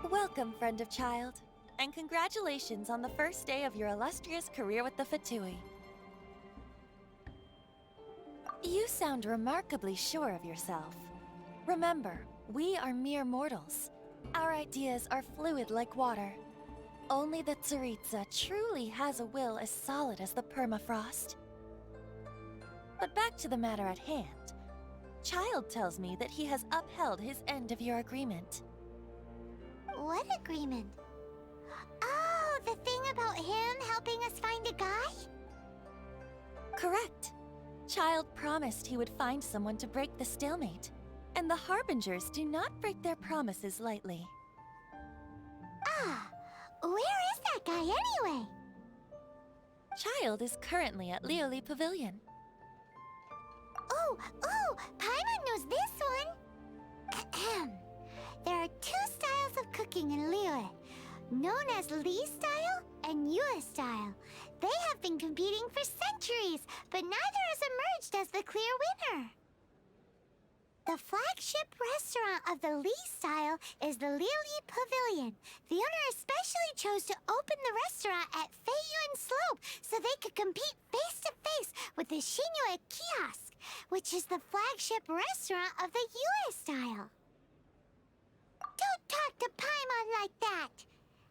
Welcome, friend of child, and congratulations on the first day of your illustrious career with the Fatui. You sound remarkably sure of yourself. Remember, we are mere mortals. Our ideas are fluid like water. Only the Tsaritsa truly has a will as solid as the permafrost. But back to the matter at hand. Child tells me that he has upheld his end of your agreement. What agreement? Oh, the thing about him helping us find a guy? Correct. Child promised he would find someone to break the stalemate. And the Harbingers do not break their promises lightly. Ah, where is that guy anyway? Child is currently at Lioli Pavilion. Oh, Paimon knows this one! Ahem. There are two styles of cooking in Liyue, known as Li style and Yue style. They have been competing for centuries, but neither has emerged as the clear winner. The flagship restaurant of the Li style is the Lioli Pavilion. The owner especially chose to open the restaurant at Feiyuan Slope so they could compete face-to-face with the Xinyue Kiosk, which is the flagship restaurant of the Yue style. Don't talk to Paimon like that!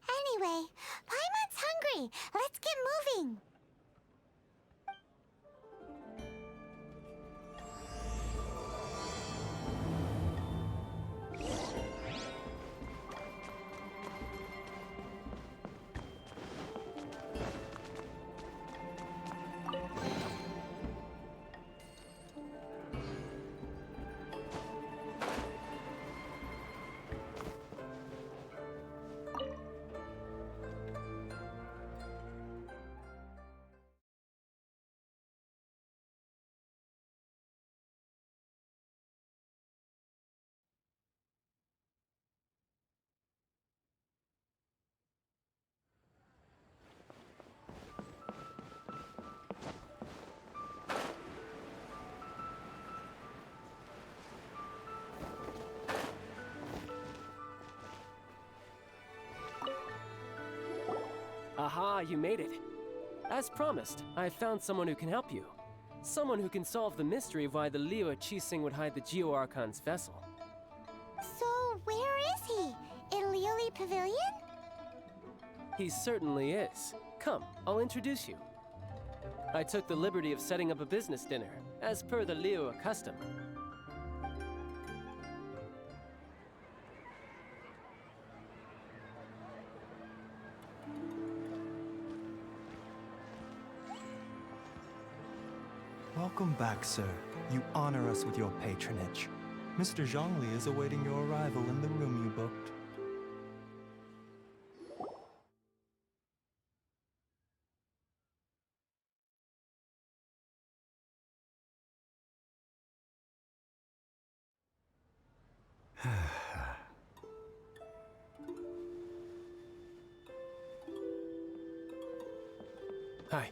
Anyway, Paimon's hungry. Let's get moving. Aha, you made it. As promised, I found someone who can help you. Someone who can solve the mystery of why the Liyue Qixing would hide the Geo-Archon's vessel. So, where is he? In Lioli Pavilion? He certainly is. Come, I'll introduce you. I took the liberty of setting up a business dinner, as per the Liyue custom. Welcome back, sir. You honor us with your patronage. Mr. Zhongli is awaiting your arrival in the room you booked. Hi.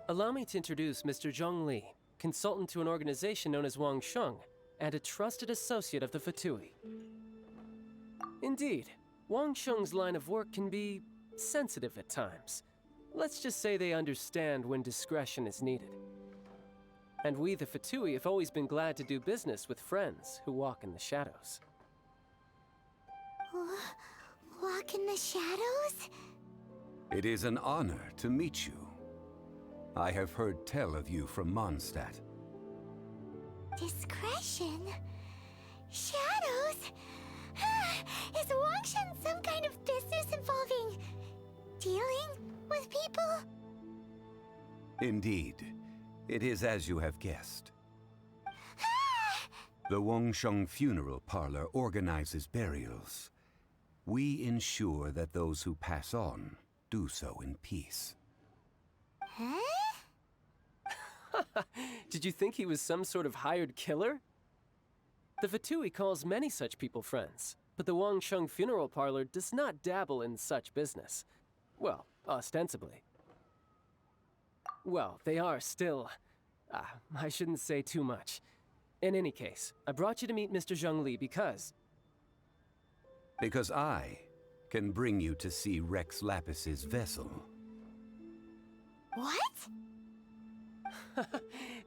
Allow me to introduce Mr. Zhongli, consultant to an organization known as Wang Sheng, and a trusted associate of the Fatui. Indeed, Wang Sheng's line of work can be sensitive at times. Let's just say they understand when discretion is needed. And we, the Fatui, have always been glad to do business with friends who walk in the shadows. Walk in the shadows? It is an honor to meet you. I have heard tell of you from Mondstadt. Discretion? Shadows? Is Wangshan some kind of business involving dealing with people? Indeed. It is as you have guessed. The Wangsheng Funeral Parlor organizes burials. We ensure that those who pass on do so in peace. Huh? Did you think he was some sort of hired killer? The Fatui calls many such people friends, but the Wangsheng Funeral Parlor does not dabble in such business. Well, ostensibly. Well, they are still... I shouldn't say too much. In any case, I brought you to meet Mr. Zhongli because... Because I can bring you to see Rex Lapis's vessel. What?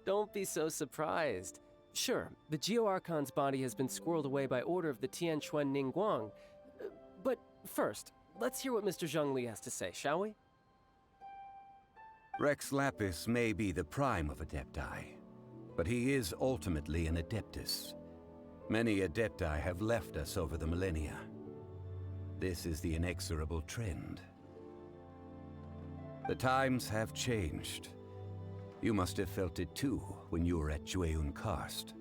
Don't be so surprised. Sure, the Geo-Archon's body has been squirreled away by order of the Tianquan Ningguang. But first, let's hear what Mr. Zhongli has to say, shall we? Rex Lapis may be the prime of Adepti, but he is ultimately an Adeptus. Many Adepti have left us over the millennia. This is the inexorable trend. The times have changed. You must have felt it too when you were at Jueyun Karst.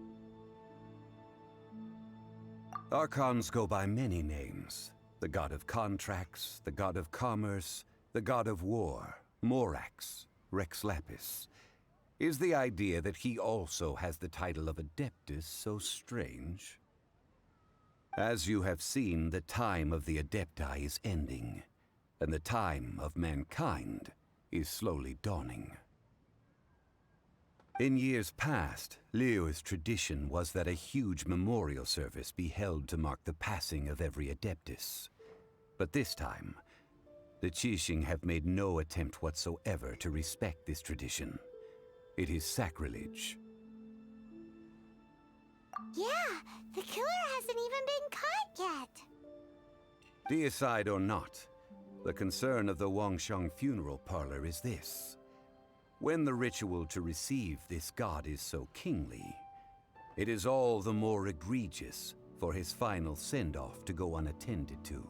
Archons go by many names. The god of contracts, the god of commerce, the god of war, Morax, Rex Lapis. Is the idea that he also has the title of Adeptus so strange? As you have seen, the time of the Adepti is ending, and the time of mankind is slowly dawning. In years past, Liyue's tradition was that a huge memorial service be held to mark the passing of every Adeptus. But this time, the Qixing have made no attempt whatsoever to respect this tradition. It is sacrilege. Yeah, the killer hasn't even been caught yet. Deicide or not, the concern of the Wangsheng Funeral Parlor is this. When the ritual to receive this god is so kingly, it is all the more egregious for his final send-off to go unattended to.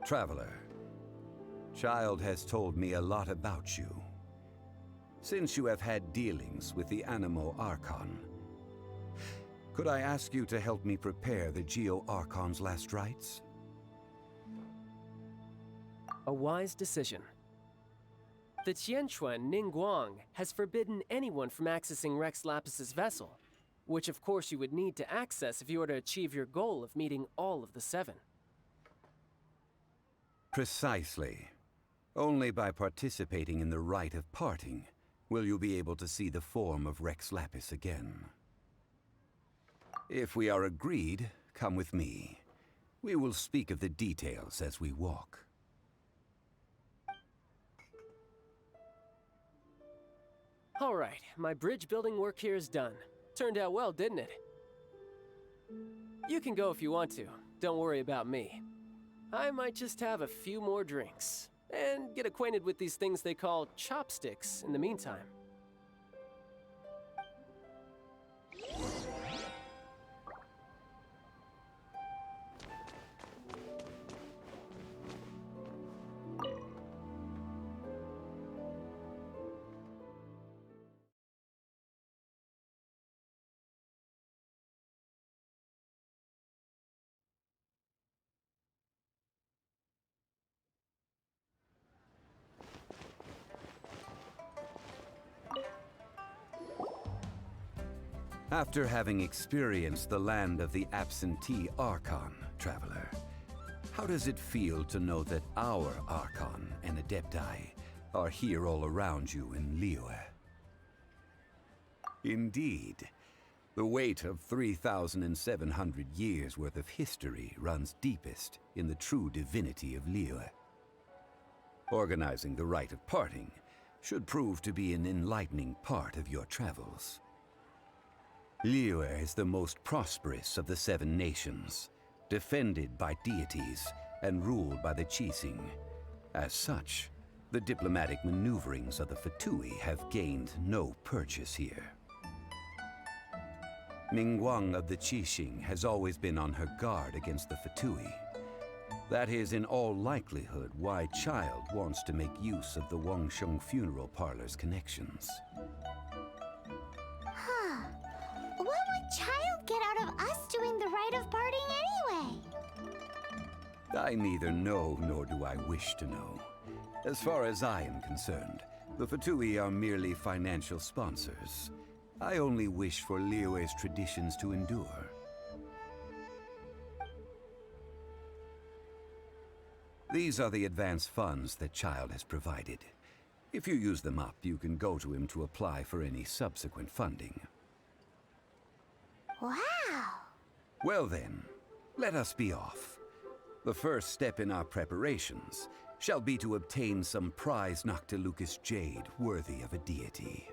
Traveler, Child has told me a lot about you. Since you have had dealings with the Animo Archon, could I ask you to help me prepare the Geo-Archon's last rites? A wise decision. The Tianquan Ningguang has forbidden anyone from accessing Rex Lapis's vessel, which of course you would need to access if you were to achieve your goal of meeting all of the seven. Precisely. Only by participating in the rite of parting will you be able to see the form of Rex Lapis again. If we are agreed, come with me. We will speak of the details as we walk. All right, my bridge building work here is done. Turned out well, didn't it? You can go if you want to. Don't worry about me. I might just have a few more drinks and get acquainted with these things they call chopsticks in the meantime. After having experienced the land of the absentee Archon, Traveler, how does it feel to know that our Archon and Adepti are here all around you in Liyue? Indeed, The weight of 3,700 years worth of history runs deepest in the true divinity of Liyue. Organizing the rite of parting should prove to be an enlightening part of your travels. Liyue is the most prosperous of the 7 nations, defended by deities and ruled by the Qixing. As such, the diplomatic maneuverings of the Fatui have gained no purchase here. Ningguang of the Qixing has always been on her guard against the Fatui. That is in all likelihood why Child wants to make use of the Wangsheng funeral parlor's connections. Huh. What would Child get out of us doing the rite of parting anyway? I neither know nor do I wish to know. As far as I am concerned, the Fatui are merely financial sponsors. I only wish for Liyue's traditions to endure. These are the advance funds that Child has provided. If you use them up, you can go to him to apply for any subsequent funding. Wow! Well then, let us be off. The first step in our preparations shall be to obtain some prize Noctilucous jade worthy of a deity.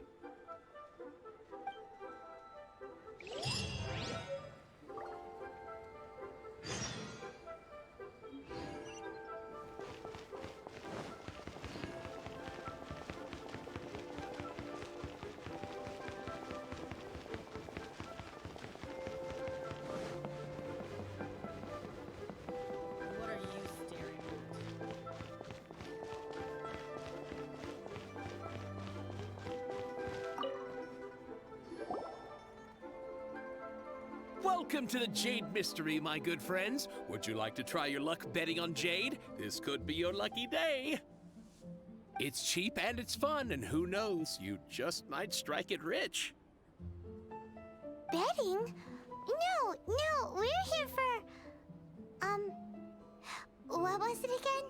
What are you staring at? Welcome to the Jade Mystery, my good friends. Would you like to try your luck betting on Jade? This could be your lucky day. It's cheap and it's fun, and who knows, you just might strike it rich. Betting? No, we're here for... What was it again?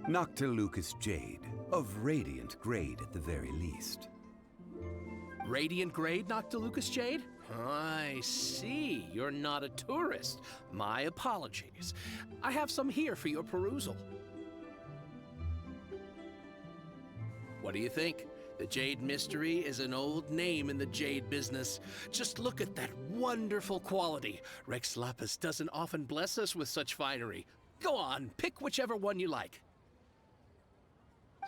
Noctilucous jade, of radiant grade at the very least. Radiant grade, Noctilucous Jade? I see. You're not a tourist. My apologies. I have some here for your perusal. What do you think? The Jade Mystery is an old name in the jade business. Just look at that wonderful quality. Rex Lapis doesn't often bless us with such finery. Go on, pick whichever one you like.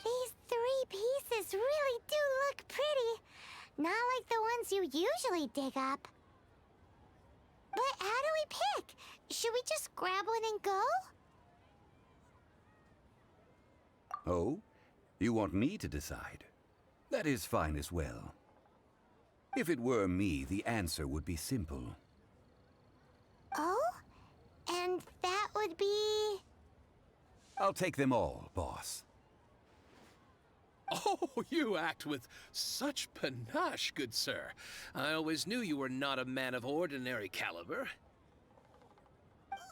These 3 pieces really do look pretty. Not like the ones you usually dig up. But how do we pick? Should we just grab one and go? Oh? You want me to decide? That is fine as well. If it were me, the answer would be simple. Oh? And that would be... I'll take them all, boss. Oh, you act with such panache, good sir. I always knew you were not a man of ordinary caliber.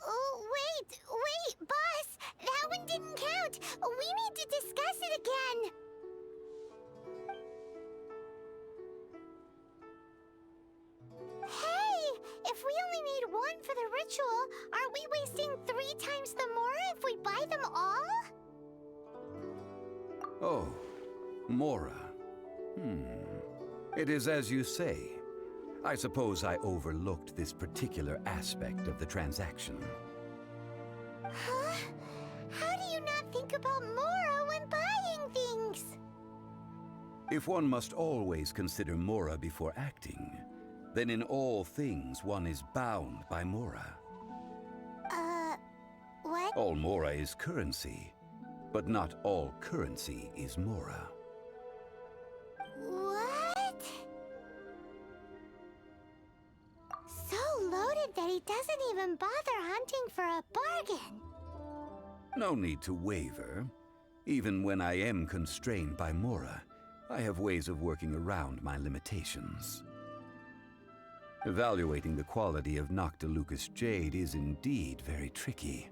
Oh, wait, boss! That one didn't count! We need to discuss it again! Hey! If we only need one for the ritual, aren't we wasting 3 times the Mora if we buy them all? Oh, Mora. It is as you say. I suppose I overlooked this particular aspect of the transaction. Huh? How do you not think about Mora when buying things? If one must always consider Mora before acting, then in all things one is bound by Mora. What? All Mora is currency, but not all currency is Mora. What? So loaded that he doesn't even bother hunting for a bargain. No need to waver. Even when I am constrained by Mora, I have ways of working around my limitations. Evaluating the quality of Noctilucous jade is indeed very tricky.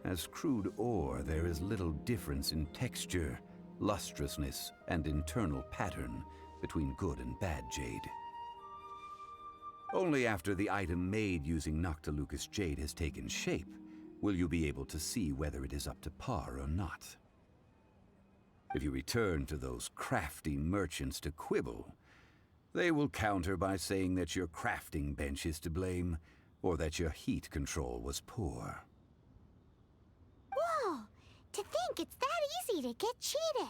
As crude ore, there is little difference in texture, lustrousness, and internal pattern between good and bad jade. Only after the item made using Noctilucous Jade has taken shape will you be able to see whether it is up to par or not. If you return to those crafty merchants to quibble, they will counter by saying that your crafting bench is to blame, or that your heat control was poor. Whoa! To think it's that easy to get cheated.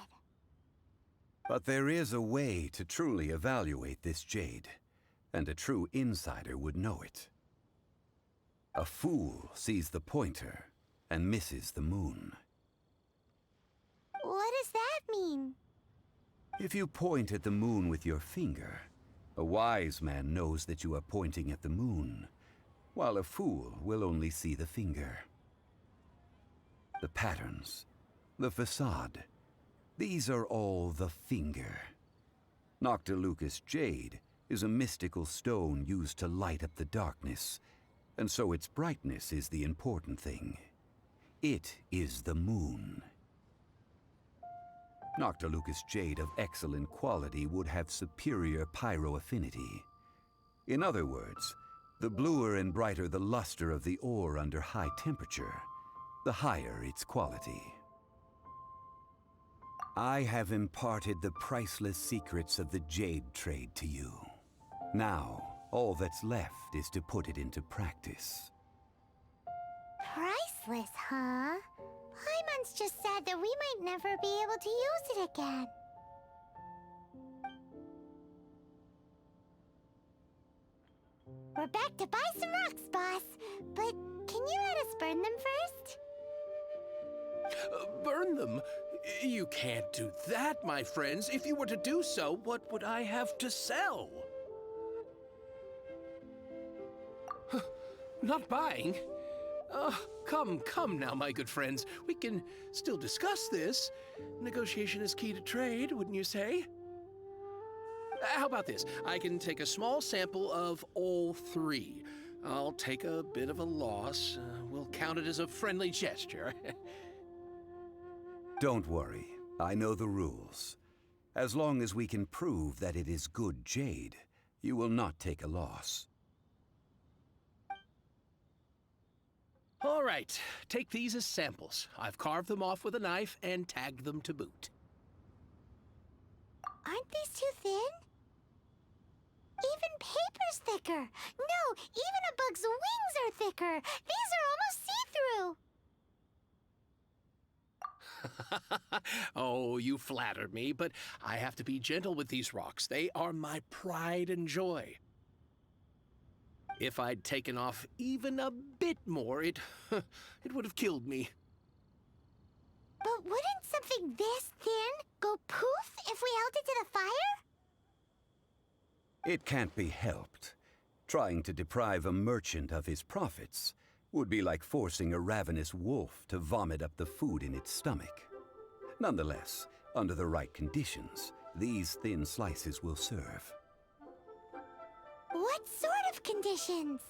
But there is a way to truly evaluate this jade, and a true insider would know it. A fool sees the pointer and misses the moon. What does that mean? If you point at the moon with your finger, a wise man knows that you are pointing at the moon, while a fool will only see the finger. The patterns, the facade, these are all the finger. Noctilucous Jade is a mystical stone used to light up the darkness, and so its brightness is the important thing. It is the moon. Noctilucous Jade of excellent quality would have superior pyro-affinity. In other words, the bluer and brighter the luster of the ore under high temperature, the higher its quality. I have imparted the priceless secrets of the jade trade to you. Now, all that's left is to put it into practice. Priceless, huh? Paimon's just said that we might never be able to use it again. We're back to buy some rocks, boss. But can you let us burn them first? Burn them? You can't do that, my friends. If you were to do so, what would I have to sell? Not buying? Come now, my good friends. We can still discuss this. Negotiation is key to trade, wouldn't you say? How about this? I can take a small sample of all three. I'll take a bit of a loss. We'll count it as a friendly gesture. Don't worry, I know the rules. As long as we can prove that it is good jade, you will not take a loss. All right, take these as samples. I've carved them off with a knife and tagged them to boot. Aren't these too thin? Even paper's thicker. No, even a bug's wings are thicker. These are almost see-through. Oh, you flatter me, but I have to be gentle with these rocks. They are my pride and joy. If I'd taken off even a bit more, it would have killed me. But wouldn't something this thin go poof if we held it to the fire? It can't be helped. Trying to deprive a merchant of his profits would be like forcing a ravenous wolf to vomit up the food in its stomach. Nonetheless, under the right conditions, these thin slices will serve. What sort of conditions?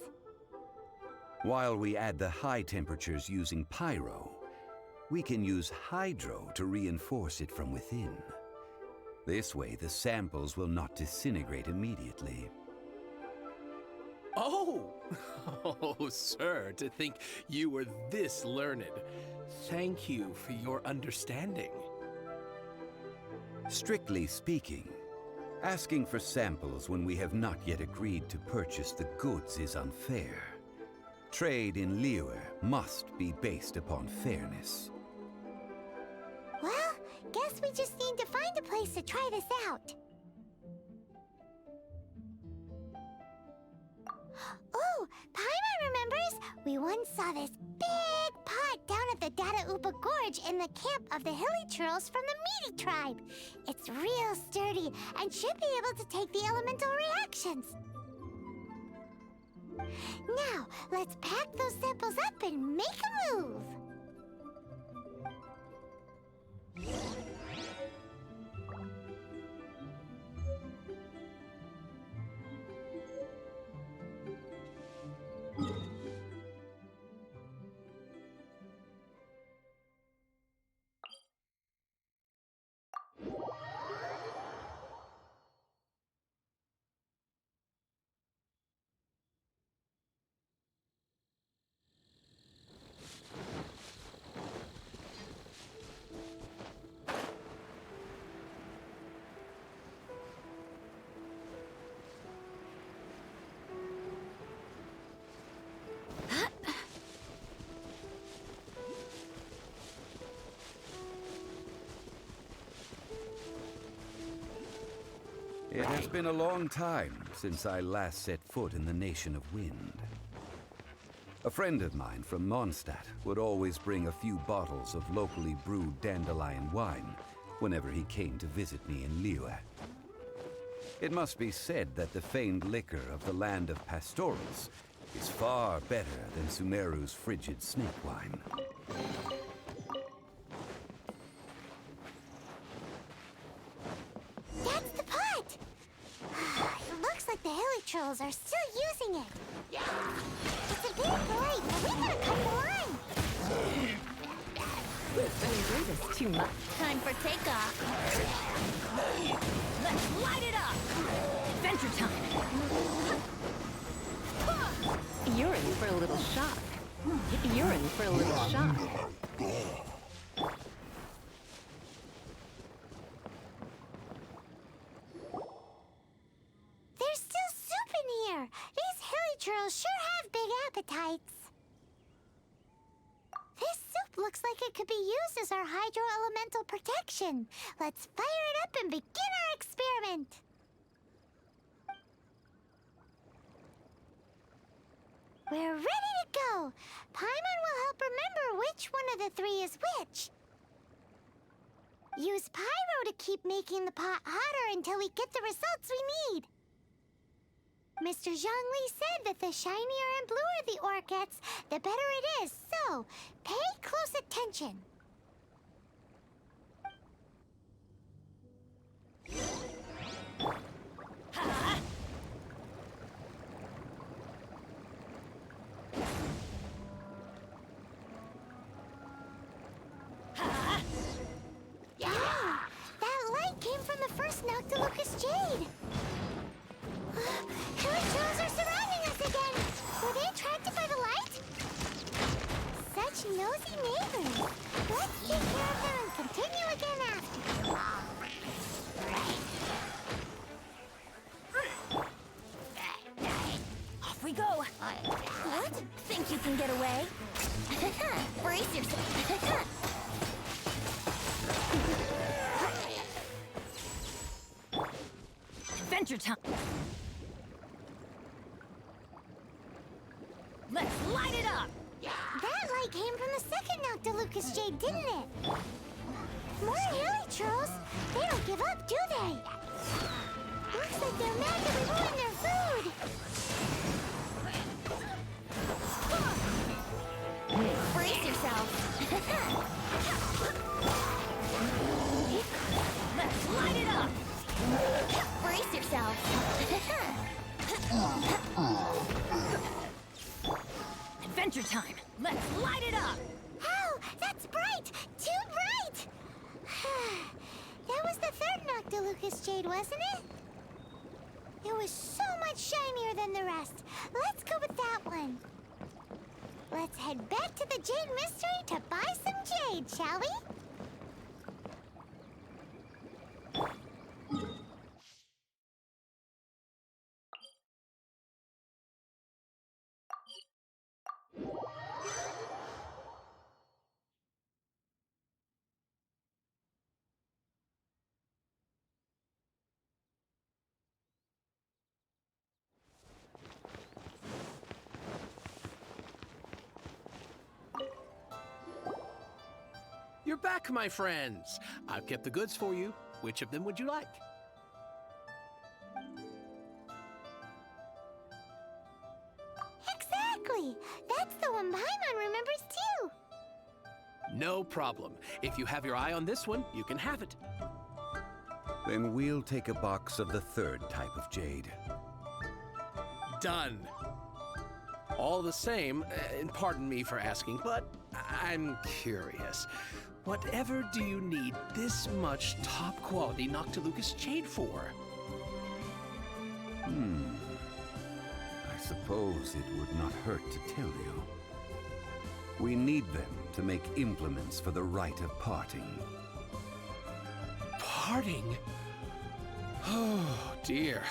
While we add the high temperatures using pyro, we can use hydro to reinforce it from within. This way, the samples will not disintegrate immediately. Oh! Oh, sir, to think you were this learned. Thank you for your understanding. Strictly speaking, asking for samples when we have not yet agreed to purchase the goods is unfair. Trade in Liyue must be based upon fairness. Well, guess we just need to find a place to try this out. Oh, Paimon remembers we once saw this big pot down at the Dada Upa Gorge in the camp of the Hilly Churls from the Meaty tribe. It's real sturdy and should be able to take the elemental reactions. Now, let's pack those samples up and make a move. It has been a long time since I last set foot in the Nation of Wind. A friend of mine from Mondstadt would always bring a few bottles of locally brewed dandelion wine whenever he came to visit me in Liyue. It must be said that the famed liquor of the land of pastorals is far better than Sumeru's frigid snake wine. That's the pot! It looks like the hilly trolls are still using it. It's a bit bright, but we gotta cut the line. I enjoy this too much. Time for takeoff. Let's light it up! Adventure time! You're in for a little shock. You're in for a little shock. There's still soup in here. These hilly trolls sure have big appetites. This soup looks like it could be used as our hydro-elemental protection. Let's fire it up and begin our experiment. We're ready to go. Paimon will help remember which one of the three is which. Use pyro to keep making the pot hotter until we get the results we need. Mr. Zhongli said that the shinier and bluer the ore gets, the better it is. So, pay close attention. That light came from the first Noctilucous Jade. Hilly trolls are surrounding us again. Were they attracted by the light? Such nosy neighbors. Let's take care of them and continue again after. Off we go. What? Think you can get away? Brace yourself. Adventure time! Let's light it up! That light came from the second Noctilucous Jade, didn't it? More hilly trolls. They don't give up, do they? Looks like they're mad that we ruined their food. Brace yourself. Let's light it up! Brace yourself. Adventure time! Let's light it up! Oh, that's bright! Too bright! That was the third Noctilucous Jade, wasn't it? It was so much shinier than the rest. Let's go with that one. Let's head back to the Jade Mystery to buy some jade, shall we? You're back, my friends. I've kept the goods for you. Which of them would you like? Exactly! That's the one Paimon remembers too! No problem. If you have your eye on this one, you can have it. Then we'll take a box of the third type of jade. Done. All the same, and pardon me for asking, but I'm curious. Whatever do you need this much top-quality Noctilucous Jade for? I suppose it would not hurt to tell you. We need them to make implements for the rite of parting. Parting? Oh, dear.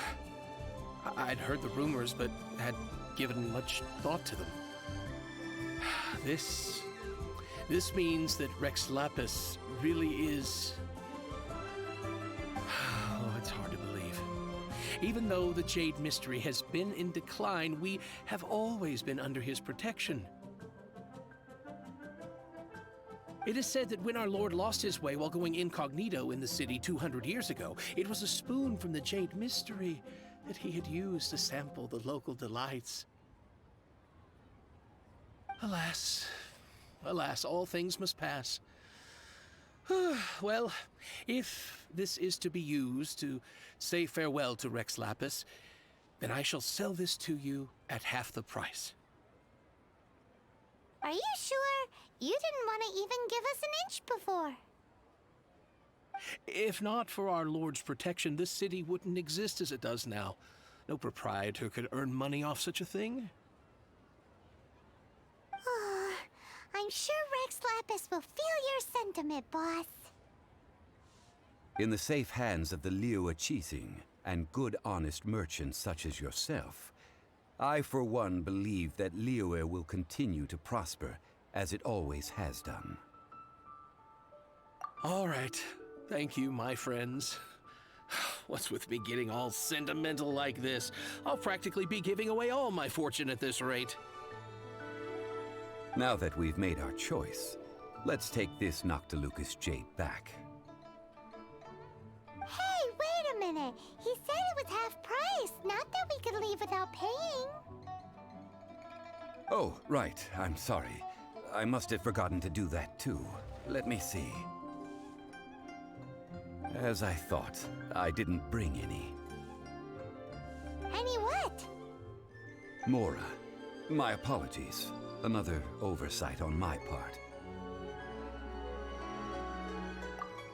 I'd heard the rumors, but had given much thought to them. This means that Rex Lapis really is... Oh, it's hard to believe. Even though the Jade Mystery has been in decline, we have always been under his protection. It is said that when our Lord lost his way while going incognito in the city 200 years ago, it was a spoon from the Jade Mystery that he had used to sample the local delights. Alas, alas, all things must pass. Well, if this is to be used to say farewell to Rex Lapis, then I shall sell this to you at half the price. Are you sure? You didn't want to even give us an inch before. If not for our Lord's protection, this city wouldn't exist as it does now. No proprietor could earn money off such a thing. I'm sure Rex Lapis will feel your sentiment, boss. In the safe hands of the Liyue Qixing and good honest merchants such as yourself, I for one believe that Liyue will continue to prosper as it always has done. All right. Thank you, my friends. What's with me getting all sentimental like this? I'll practically be giving away all my fortune at this rate. Now that we've made our choice, let's take this Noctilucous jade back. Hey, wait a minute. He said it was half price, not that we could leave without paying. Oh, right. I'm sorry. I must have forgotten to do that too. Let me see. As I thought, I didn't bring any. Any what? Mora, my apologies. Another oversight on my part.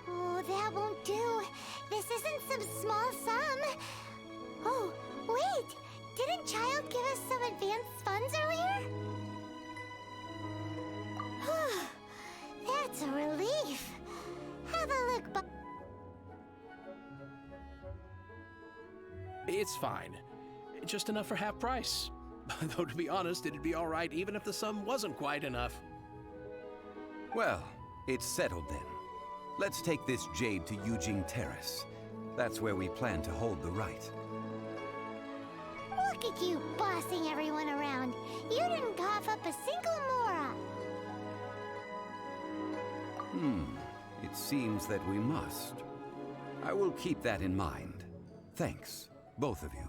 Oh, that won't do. This isn't some small sum. Oh, wait! Didn't Child give us some advanced funds earlier? That's a relief. Have a look, It's fine. Just enough for half price. Though to be honest, it'd be all right even if the sum wasn't quite enough. Well, it's settled then. Let's take this jade to Yujing Terrace. That's where we plan to hold the right. Look at you bossing everyone around. You didn't cough up a single Mora. It seems that we must. I will keep that in mind. Thanks, both of you.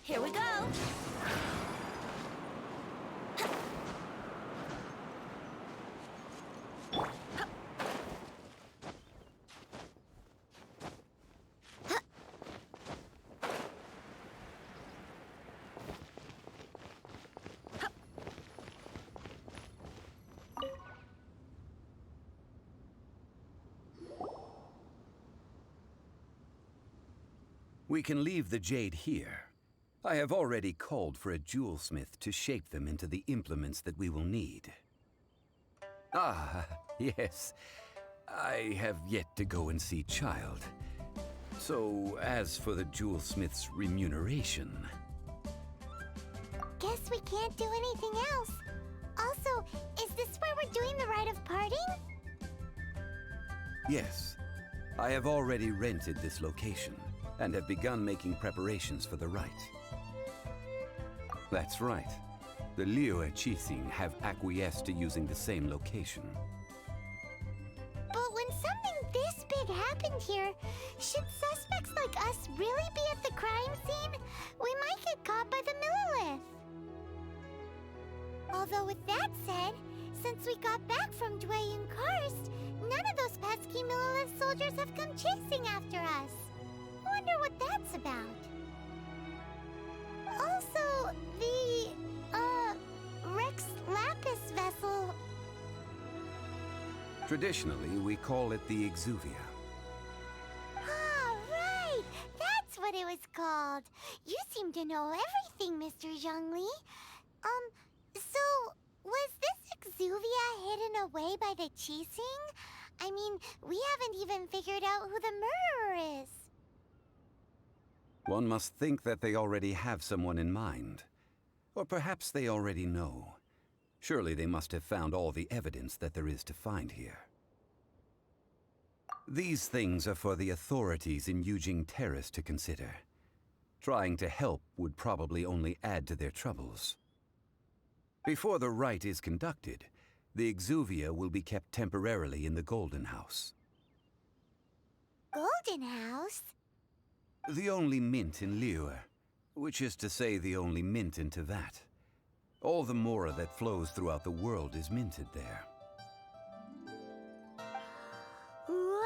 Here we go. We can leave the jade here. I have already called for a jewelsmith to shape them into the implements that we will need. Ah, yes. I have yet to go and see Child. So, as for the jewelsmith's remuneration... Guess we can't do anything else. Also, is this where we're doing the rite of parting? Yes. I have already rented this location, and have begun making preparations for the rite. That's right. The Liyue Qixing have acquiesced to using the same location. But when something this big happened here, should suspects like us really be at the crime scene? We might get caught by the Millilith. Although with that said, since we got back from Dwayne Karst, none of those pesky Millilith soldiers have come chasing after us. Wonder what that's about. Also, the, Rex Lapis vessel... Traditionally, we call it the Exuvia. Ah, right! That's what it was called. You seem to know everything, Mr. Zhongli. So, was this exuvia hidden away by the Qixing? I mean, we haven't even figured out who the murderer is. One must think that they already have someone in mind. Or perhaps they already know. Surely they must have found all the evidence that there is to find here. These things are for the authorities in Yujing Terrace to consider. Trying to help would probably only add to their troubles. Before the rite is conducted, the exuvia will be kept temporarily in the Golden House. Golden House? The only mint in Liyue, which is to say the only mint in Tevat. All the mora that flows throughout the world is minted there. Wow!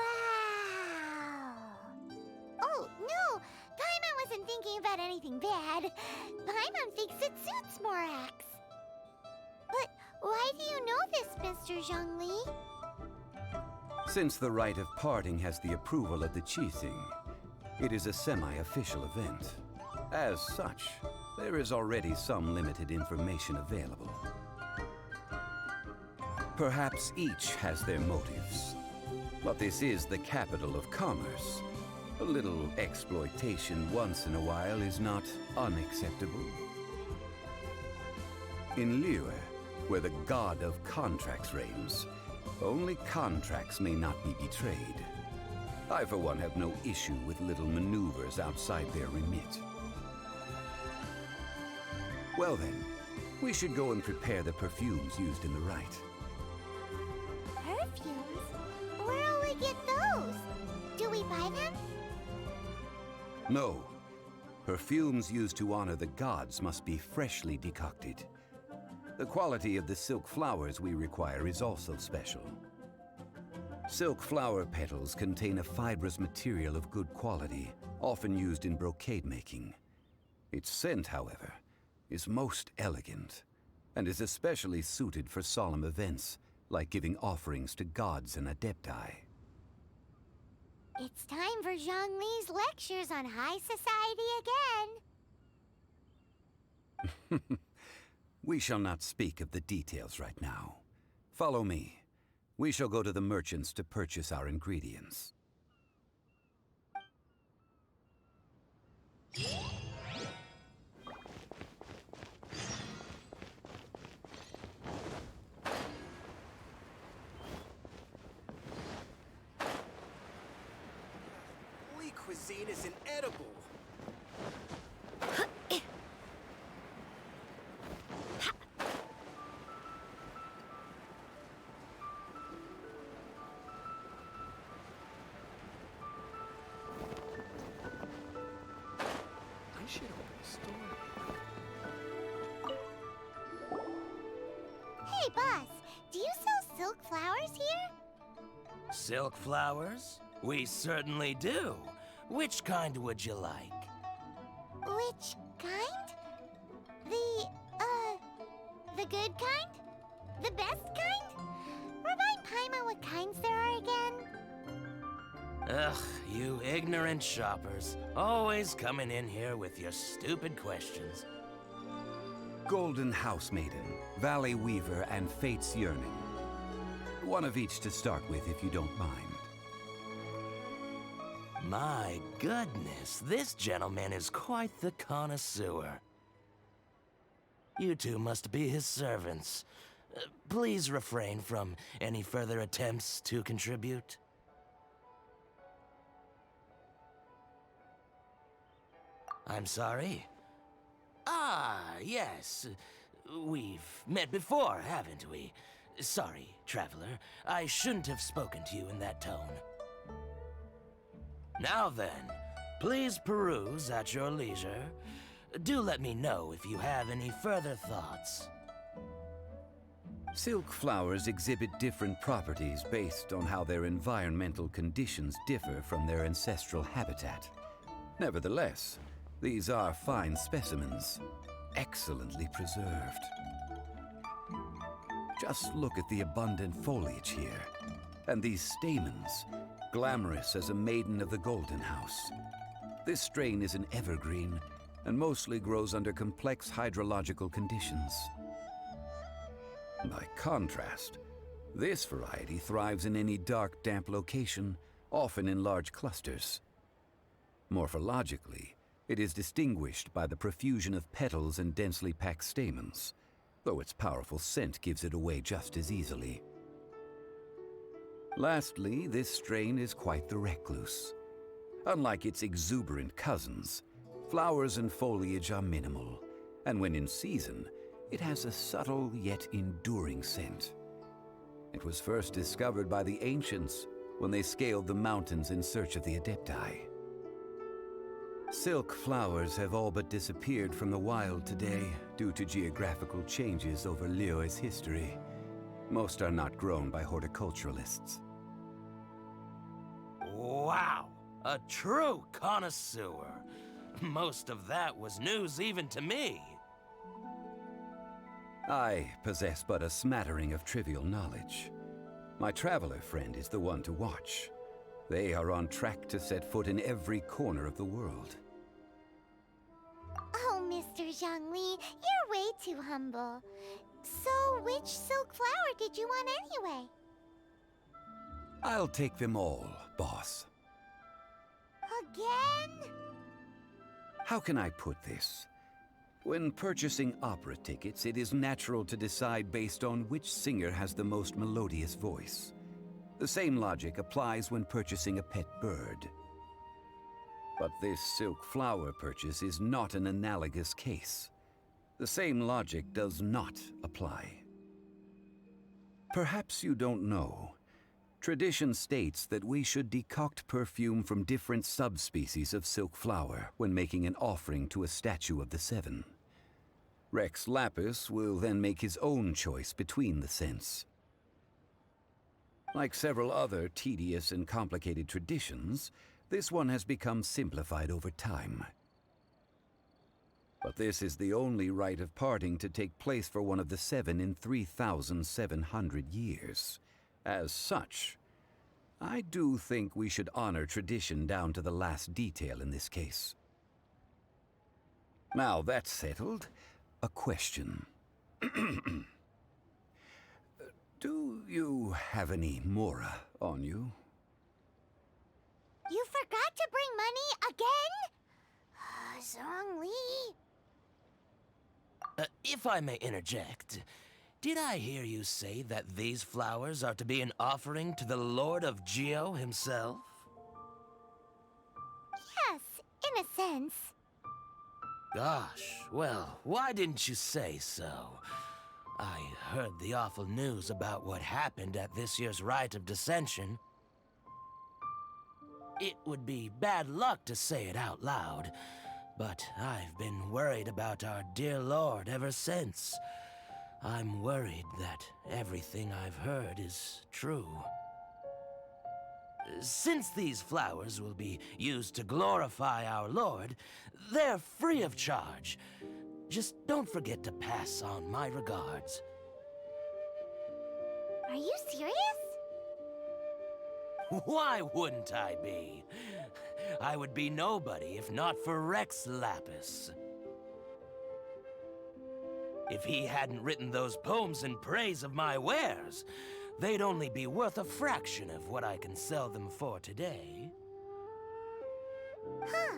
Oh, no! Paimon wasn't thinking about anything bad. Paimon thinks it suits Morax. But why do you know this, Mr. Zhongli? Since the rite of parting has the approval of the Qixing, it is a semi-official event. As such, there is already some limited information available. Perhaps each has their motives. But this is the capital of commerce. A little exploitation once in a while is not unacceptable. In Liyue, where the god of contracts reigns, only contracts may not be betrayed. I, for one, have no issue with little maneuvers outside their remit. Well then, we should go and prepare the perfumes used in the rite. Perfumes? Where'll we get those? Do we buy them? No. Perfumes used to honor the gods must be freshly decocted. The quality of the silk flowers we require is also special. Silk flower petals contain a fibrous material of good quality, often used in brocade making. Its scent, however, is most elegant, and is especially suited for solemn events, like giving offerings to gods and adepti. It's time for Zhongli's lectures on high society again. We shall not speak of the details right now. Follow me. We shall go to the merchants to purchase our ingredients. Lee cuisine is inedible. Hey, boss, do you sell silk flowers here? Silk flowers? We certainly do. Which kind would you like? Which kind? The good kind? The best kind? Remind Paimon what kinds there are again. Ugh, you ignorant shoppers. Always coming in here with your stupid questions. Golden House Maiden, Valley Weaver, and Fate's Yearning. One of each to start with, if you don't mind. My goodness, this gentleman is quite the connoisseur. You two must be his servants. Please refrain from any further attempts to contribute. I'm sorry? Ah, yes. We've met before, haven't we? Sorry, traveler. I shouldn't have spoken to you in that tone. Now then, please peruse at your leisure. Do let me know if you have any further thoughts. Silk flowers exhibit different properties based on how their environmental conditions differ from their ancestral habitat. Nevertheless, these are fine specimens, excellently preserved. Just look at the abundant foliage here, and these stamens, glamorous as a maiden of the Golden House. This strain is an evergreen, and mostly grows under complex hydrological conditions. By contrast, this variety thrives in any dark, damp location, often in large clusters. Morphologically, it is distinguished by the profusion of petals and densely packed stamens, though its powerful scent gives it away just as easily. Lastly, this strain is quite the recluse. Unlike its exuberant cousins, flowers and foliage are minimal, and when in season, it has a subtle yet enduring scent. It was first discovered by the ancients when they scaled the mountains in search of the Adepti. Silk flowers have all but disappeared from the wild today due to geographical changes over Liyue's history. Most are not grown by horticulturalists. Wow! A true connoisseur. Most of that was news even to me. I possess but a smattering of trivial knowledge. My traveler friend is the one to watch. They are on track to set foot in every corner of the world. Oh, Mr. Zhongli, you're way too humble. So, which silk flower did you want anyway? I'll take them all, boss. Again? How can I put this? When purchasing opera tickets, it is natural to decide based on which singer has the most melodious voice. The same logic applies when purchasing a pet bird. But this silk flower purchase is not an analogous case. The same logic does not apply. Perhaps you don't know. Tradition states that we should decoct perfume from different subspecies of silk flower when making an offering to a statue of the Seven. Rex Lapis will then make his own choice between the scents. Like several other tedious and complicated traditions, this one has become simplified over time. But this is the only rite of parting to take place for one of the Seven in 3,700 years. As such, I do think we should honor tradition down to the last detail in this case. Now that's settled, a question. Do you have any Mora on you? You forgot to bring money again? Zhongli. If I may interject, did I hear you say that these flowers are to be an offering to the Lord of Geo himself? Yes, in a sense. Gosh, well, why didn't you say so? I heard the awful news about what happened at this year's Rite of Dissension. It would be bad luck to say it out loud, but I've been worried about our dear Lord ever since. I'm worried that everything I've heard is true. Since these flowers will be used to glorify our Lord, they're free of charge. Just don't forget to pass on my regards. Are you serious? Why wouldn't I be? I would be nobody if not for Rex Lapis. If he hadn't written those poems in praise of my wares, they'd only be worth a fraction of what I can sell them for today. Huh.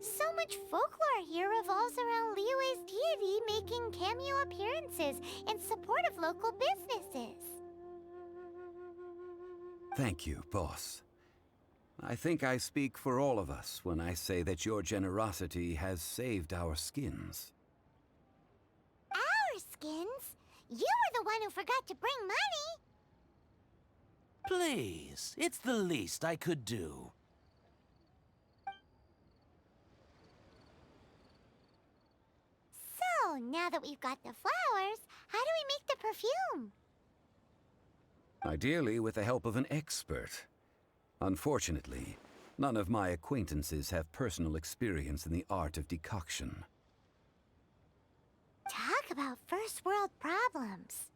So much folklore here revolves around Liyue's deity making cameo appearances in support of local businesses. Thank you, boss. I think I speak for all of us when I say that your generosity has saved our skins. Our skins? You were the one who forgot to bring money. Please, it's the least I could do. So, now that we've got the flowers, how do we make the perfume? Ideally with the help of an expert. Unfortunately, none of my acquaintances have personal experience in the art of decoction. Talk about first world problems.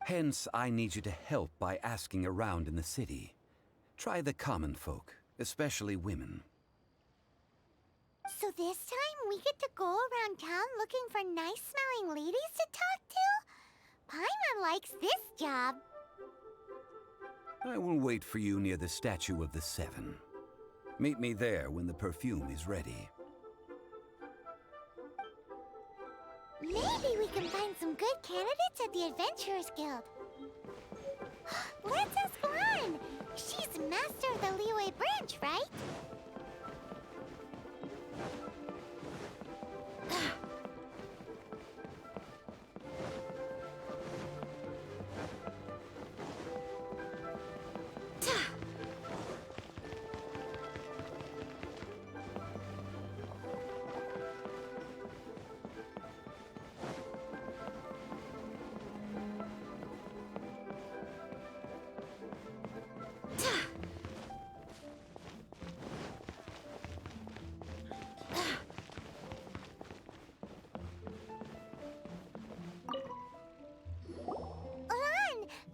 Hence, I need you to help by asking around in the city. Try the common folk, especially women. So this time we get to go around town looking for nice-smelling ladies to talk to? Paimon likes this job. I will wait for you near the statue of the Seven. Meet me there when the perfume is ready. Maybe we can find some good candidates at the Adventurers Guild. Let's ask Lan. She's master of the Liyue branch, right?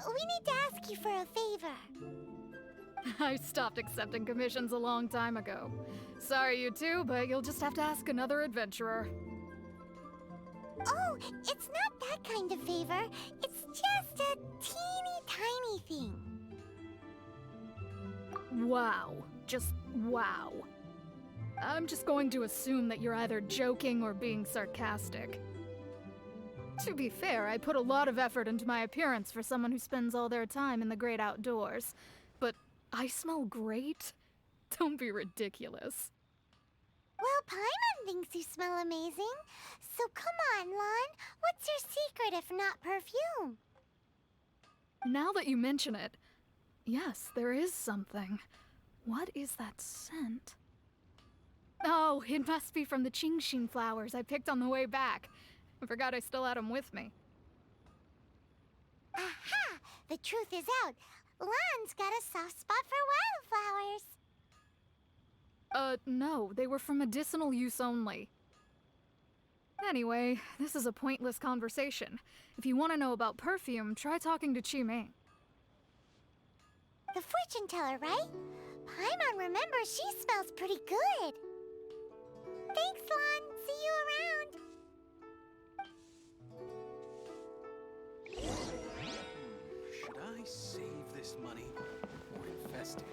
We need to ask you for a favor. I stopped accepting commissions a long time ago. Sorry, you two, but you'll just have to ask another adventurer. Oh, it's not that kind of favor. It's just a teeny tiny thing. Wow. Just wow. I'm just going to assume that you're either joking or being sarcastic. To be fair, I put a lot of effort into my appearance for someone who spends all their time in the great outdoors. But I smell great? Don't be ridiculous. Well, Paimon thinks you smell amazing. So come on, Lan. What's your secret if not perfume? Now that you mention it, yes, there is something. What is that scent? Oh, it must be from the Qingshin flowers I picked on the way back. I forgot I still had them with me. Aha! The truth is out. Lan's got a soft spot for wildflowers. No, they were for medicinal use only. Anyway, this is a pointless conversation. If you want to know about perfume, try talking to Qiming. The fortune teller, right? Paimon remembers she smells pretty good. Thanks, Lan. See you around. Should I save this money or invest it?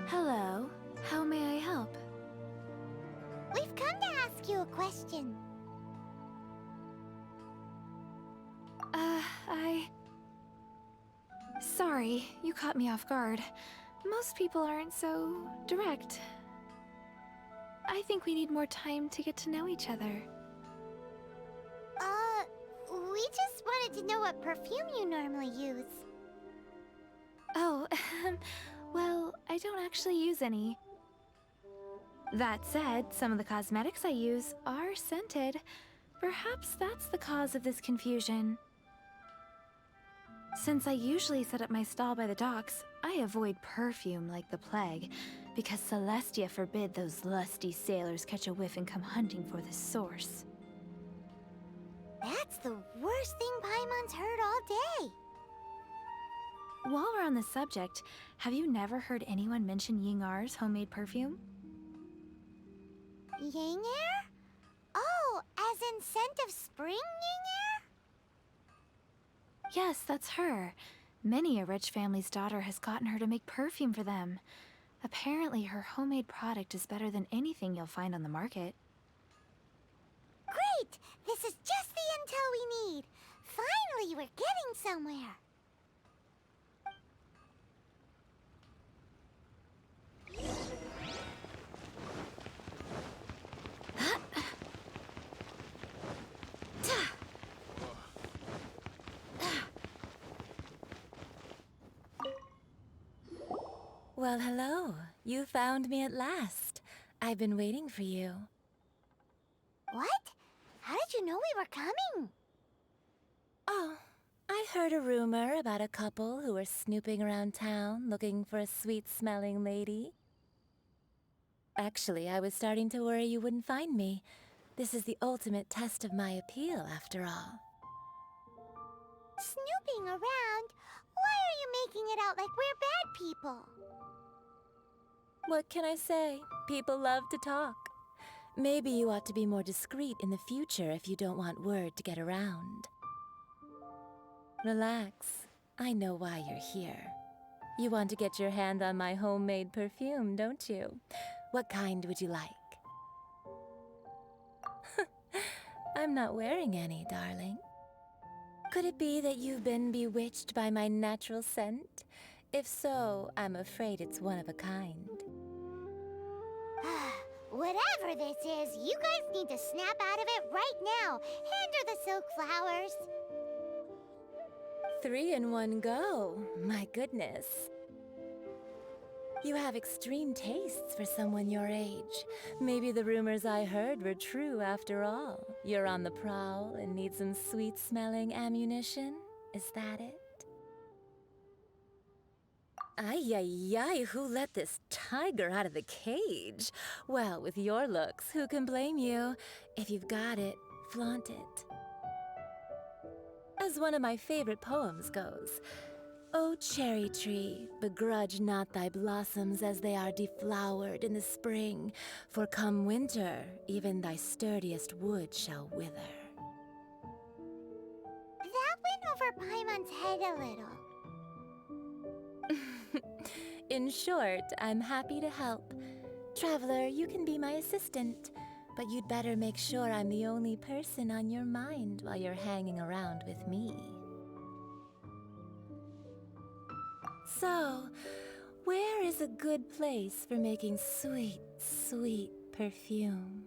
Hello. How may I help? We've come to ask you a question. Sorry, you caught me off guard. Most people aren't so direct. I think we need more time to get to know each other. We just wanted to know what perfume you normally use. Oh, well, I don't actually use any. That said, some of the cosmetics I use are scented. Perhaps that's the cause of this confusion. Since I usually set up my stall by the docks, I avoid perfume like the plague, because Celestia forbid those lusty sailors catch a whiff and come hunting for the source. That's the worst thing Paimon's heard all day. While we're on the subject, have you never heard anyone mention Yingar's homemade perfume? Yingar? Oh, as in scent of spring Yingar? Yes, that's her. Many a rich family's daughter has gotten her to make perfume for them. Apparently, her homemade product is better than anything you'll find on the market. Great! This is just the intel we need. Finally, we're getting somewhere. Well, hello. You found me at last. I've been waiting for you. What? How did you know we were coming? Oh, I heard a rumor about a couple who were snooping around town looking for a sweet-smelling lady. Actually, I was starting to worry you wouldn't find me. This is the ultimate test of my appeal, after all. snooping around, why are you making it out like we're bad people? What can I say? People love to talk. Maybe you ought to be more discreet in the future if you don't want word to get around. Relax. I know why you're here. You want to get your hand on my homemade perfume, don't you? What kind would you like? I'm not wearing any, darling. Could it be that you've been bewitched by my natural scent? If so, I'm afraid it's one of a kind. Whatever this is, you guys need to snap out of it right now. Hand her the silk flowers. 3 in one go. My goodness. You have extreme tastes for someone your age. Maybe the rumors I heard were true after all. You're on the prowl and need some sweet-smelling ammunition? Is that it? Ay, ay, ay, who let this tiger out of the cage? Well, with your looks, who can blame you? If you've got it, flaunt it. As one of my favorite poems goes, "O cherry tree, begrudge not thy blossoms as they are deflowered in the spring, for come winter, even thy sturdiest wood shall wither." That went over Paimon's head a little. In short, I'm happy to help. Traveler, you can be my assistant, but you'd better make sure I'm the only person on your mind while you're hanging around with me. So, where is a good place for making sweet, sweet perfume?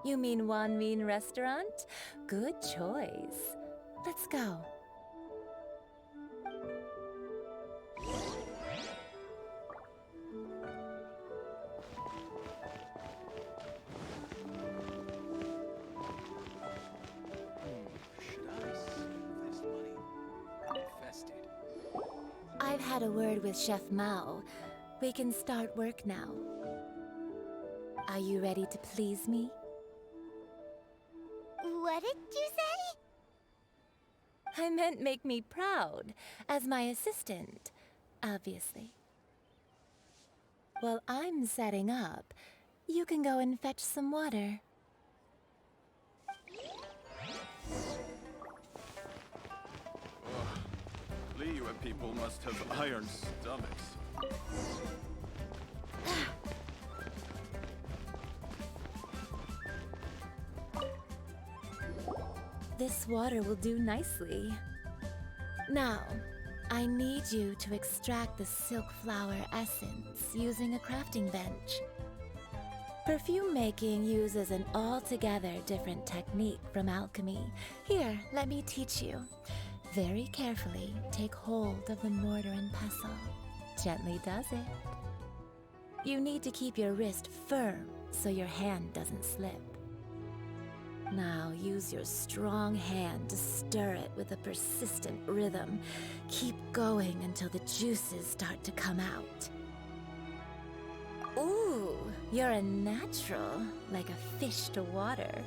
You mean Wan Min Restaurant? Good choice. Let's go. I've had a word with Chef Mao. We can start work now. Are you ready to please me? What did you say? I meant make me proud, as my assistant, obviously. While I'm setting up, you can go and fetch some water. Liyue people must have iron stomachs. This water will do nicely. Now, I need you to extract the silk flower essence using a crafting bench. Perfume making uses an altogether different technique from alchemy. Here, let me teach you. Very carefully, take hold of the mortar and pestle. Gently does it. You need to keep your wrist firm so your hand doesn't slip. Now use your strong hand to stir it with a persistent rhythm. Keep going until the juices start to come out. Ooh, you're a natural, like a fish to water.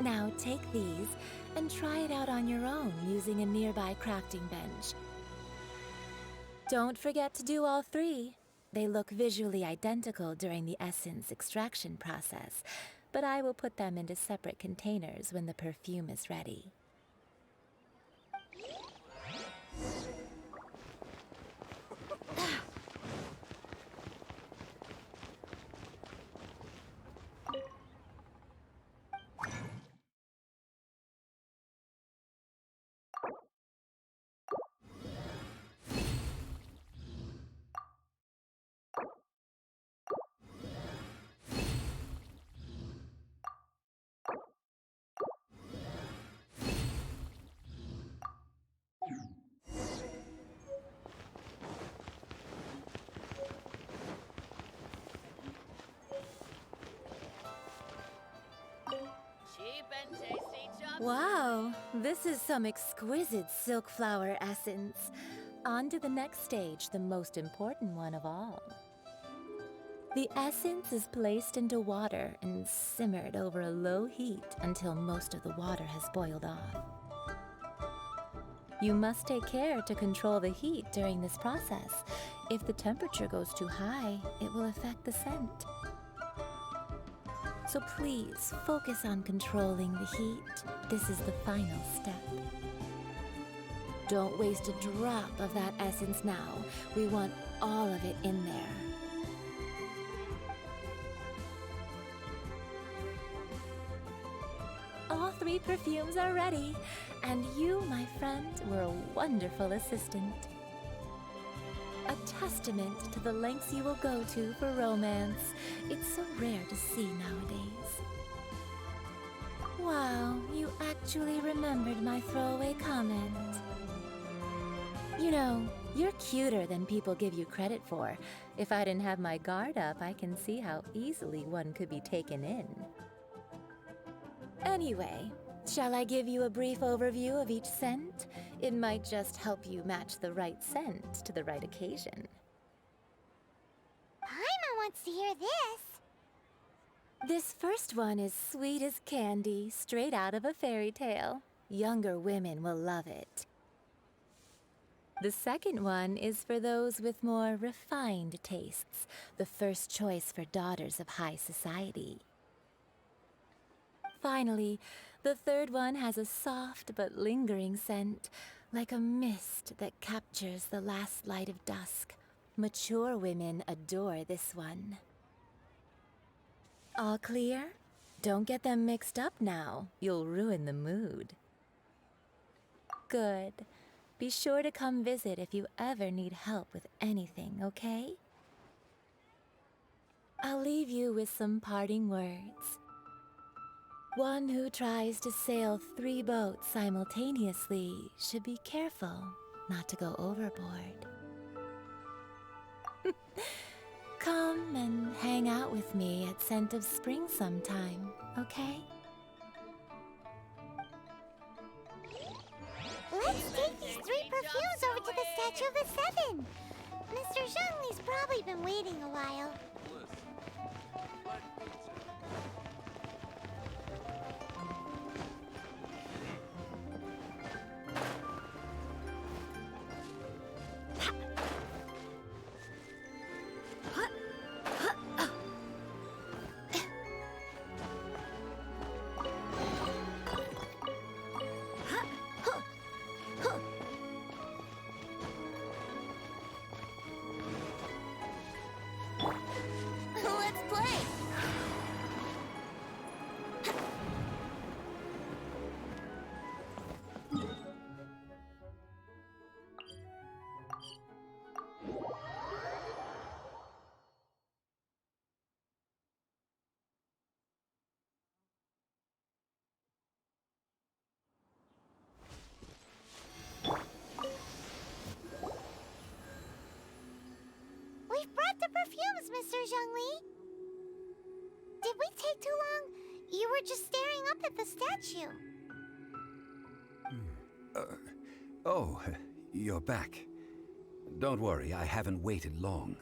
Now take these and try it out on your own using a nearby crafting bench. Don't forget to do all 3. They look visually identical during the essence extraction process, but I will put them into separate containers when the perfume is ready. Wow, this is some exquisite silk flower essence. On to the next stage, the most important one of all. The essence is placed into water and simmered over a low heat until most of the water has boiled off. You must take care to control the heat during this process. If the temperature goes too high, it will affect the scent. So please focus on controlling the heat. This is the final step. Don't waste a drop of that essence now. We want all of it in there. All 3 perfumes are ready, and you, my friend, were a wonderful assistant. A testament to the lengths you will go to for romance. It's so rare to see nowadays. Wow, you actually remembered my throwaway comment. You know, you're cuter than people give you credit for. If I didn't have my guard up, I can see how easily one could be taken in. Anyway, shall I give you a brief overview of each scent? It might just help you match the right scent to the right occasion. Paimon wants to hear this. This first one is sweet as candy, straight out of a fairy tale. Younger women will love it. The second one is for those with more refined tastes, the first choice for daughters of high society. Finally, the third one has a soft but lingering scent, like a mist that captures the last light of dusk. Mature women adore this one. All clear? Don't get them mixed up now. You'll ruin the mood. Good. Be sure to come visit if you ever need help with anything, okay? I'll leave you with some parting words. One who tries to sail 3 boats simultaneously should be careful not to go overboard. Come and hang out with me at Scent of Spring sometime, okay? Let's take these 3 perfumes over to the Statue of the Seven. Mr. Zhongli's probably been waiting a while. Let's play! We've brought the perfumes, Mr. Zhongli. Did we take too long? You were just staring up at the statue. Oh, you're back. Don't worry, I haven't waited long.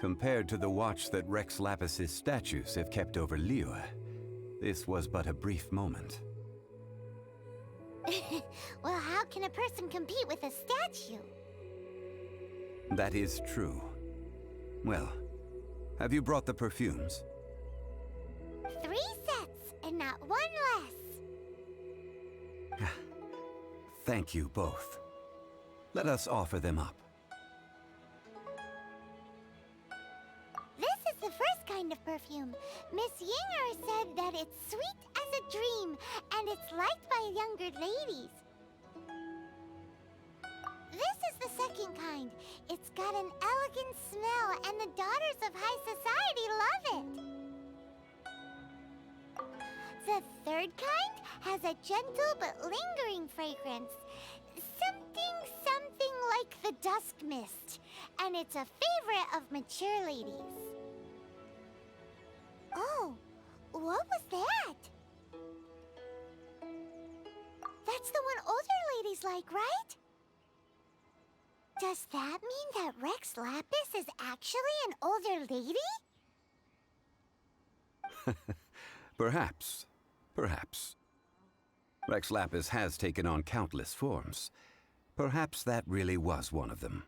Compared to the watch that Rex Lapis's statues have kept over Liyue, this was but a brief moment. Well, how can a person compete with a statue? That is true. Well, have you brought the perfumes? 3 sets, and not 1 less. Thank you both. Let us offer them up. This is the first kind of perfume. Miss Yinger said that it's sweet as a dream, and it's liked by younger ladies. This is the second kind. It's got an elegant smell, and the daughters of high society love it. The third kind has a gentle but lingering fragrance. Something like the dusk mist. And it's a favorite of mature ladies. Oh, what was that? That's the one older ladies like, right? Does that mean that Rex Lapis is actually an older lady? Perhaps. Perhaps. Rex Lapis has taken on countless forms. Perhaps that really was one of them.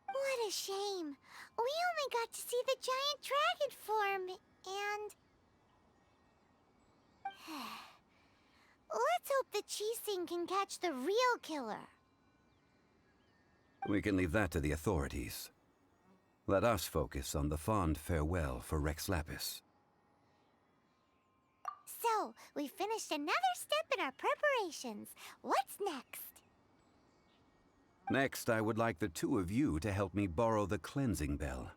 What a shame. We only got to see the giant dragon form, and... Let's hope the Chising can catch the real killer. We can leave that to the authorities. Let us focus on the fond farewell for Rex Lapis. So, we finished another step in our preparations. What's next? Next, I would like the two of you to help me borrow the cleansing bell.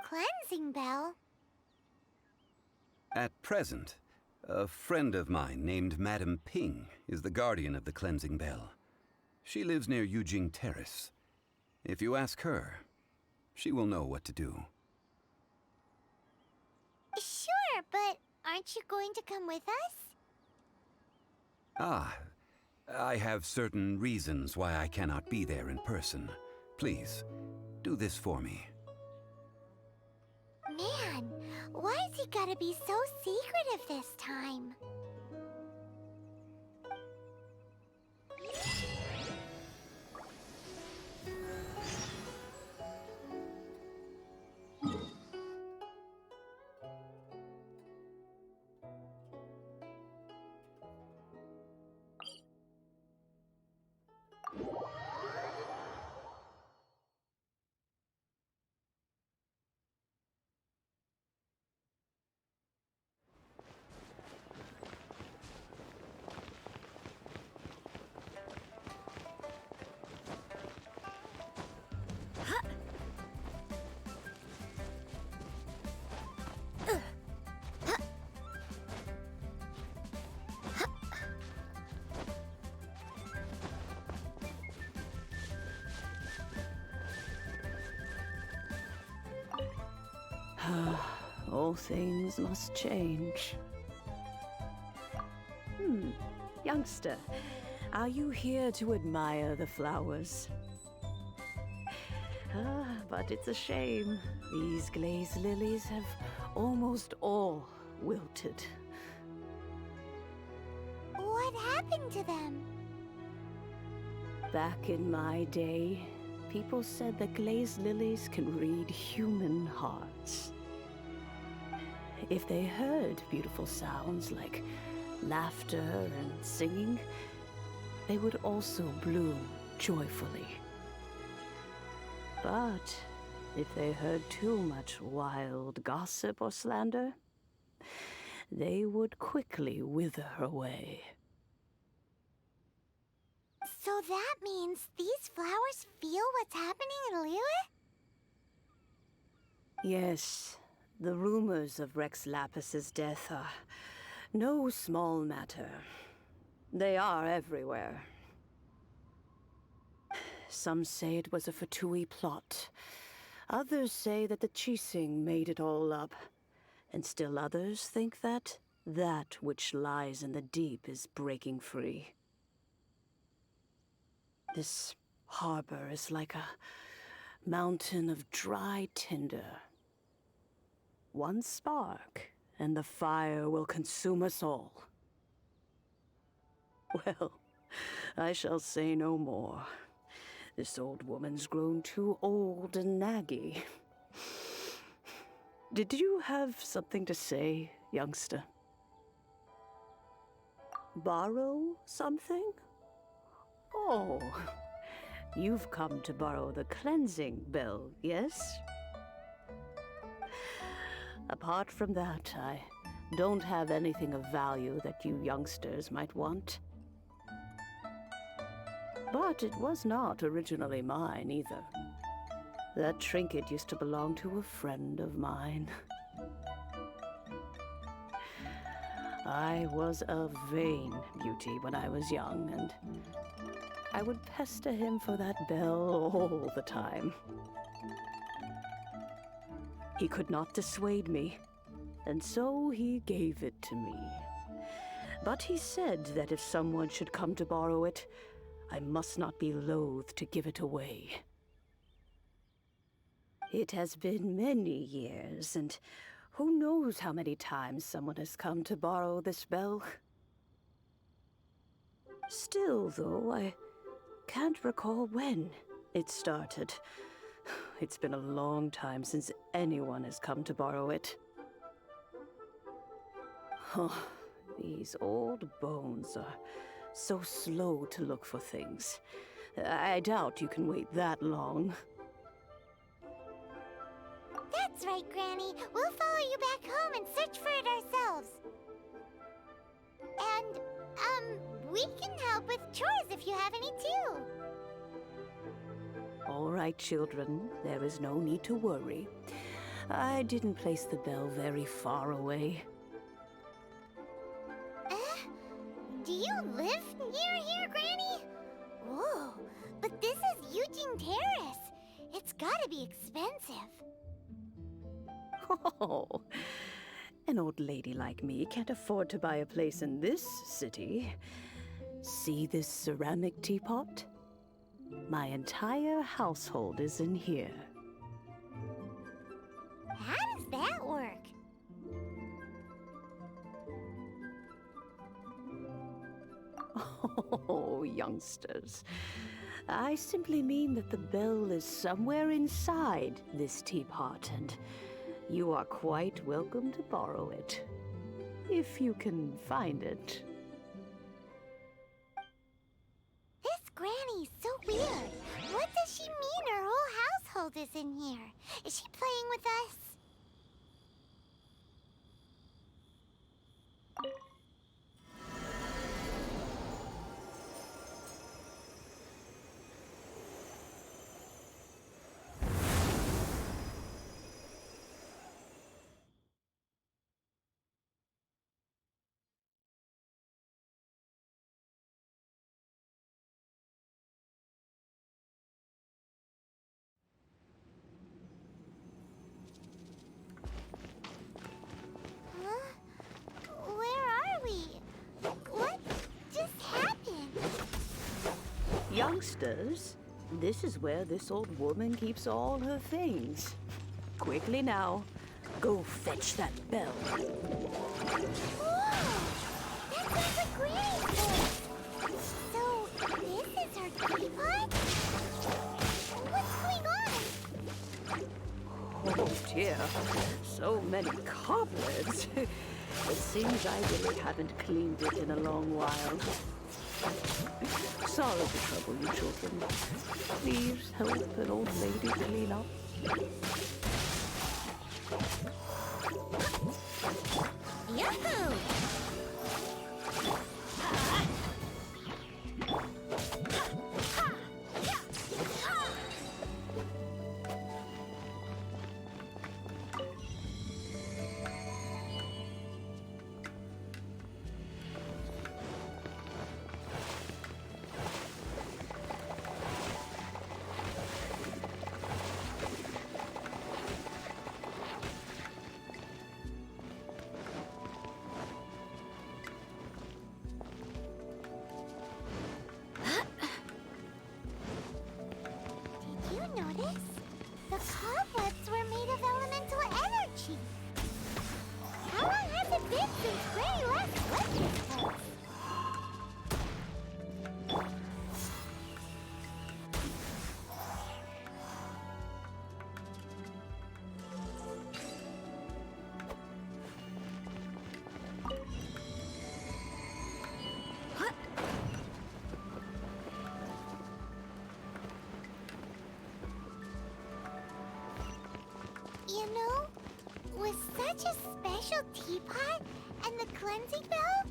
Cleansing bell? At present, a friend of mine named Madame Ping is the guardian of the cleansing bell. She lives near Yujing Terrace. If you ask her, she will know what to do. Sure, but aren't you going to come with us? Ah, I have certain reasons why I cannot be there in person. Please, do this for me. Man, why is he gotta be so secretive this time? All things must change. Youngster, are you here to admire the flowers? But it's a shame. These glazed lilies have almost all wilted. What happened to them? Back in my day, people said that glazed lilies can read human hearts. If they heard beautiful sounds like laughter and singing, they would also bloom joyfully. But if they heard too much wild gossip or slander, they would quickly wither away. So that means these flowers feel what's happening in Liyue? Yes, the rumors of Rex Lapis's death are no small matter. They are everywhere. Some say it was a Fatui plot. Others say that the Chising made it all up. And still others think that that which lies in the deep is breaking free. This harbor is like a mountain of dry tinder. One spark, and the fire will consume us all. Well, I shall say no more. This old woman's grown too old and naggy. Did you have something to say, youngster? Borrow something? Oh, you've come to borrow the cleansing bell, yes? Apart from that, I don't have anything of value that you youngsters might want. But it was not originally mine, either. That trinket used to belong to a friend of mine. I was a vain beauty when I was young, and I would pester him for that bell all the time. He could not dissuade me, and so he gave it to me. But he said that if someone should come to borrow it, I must not be loath to give it away. It has been many years, and who knows how many times someone has come to borrow this bell. Still, though, I can't recall when it started. It's been a long time since anyone has come to borrow it. Oh, these old bones are so slow to look for things. I doubt you can wait that long. That's right, Granny. We'll follow you back home and search for it ourselves. And, we can help with chores if you have any too. All right, children. There is no need to worry. I didn't place the bell very far away. Do you live near here, Granny? Whoa, but this is Eugene Terrace. It's gotta be expensive. Oh, an old lady like me can't afford to buy a place in this city. See this ceramic teapot? My entire household is in here. How does that work? Oh, youngsters. I simply mean that the bell is somewhere inside this teapot, and you are quite welcome to borrow it, if you can find it. This Granny's so weird. What does she mean her whole household is in here? Is she playing with us? Youngsters, this is where this old woman keeps all her things. Quickly now, go fetch that bell. Whoa! That sounds like Granny's voice. So, this is her teapot? What's going on? Oh dear, so many cobwebs. It seems I really haven't cleaned it in a long while. Sorry to trouble you, children. Please help an old lady clean up. Yahoo! Notice? The cobwebs were made of elemental energy. How long has it been since Granny last left this place? You know, with such a special teapot and the cleansing bell,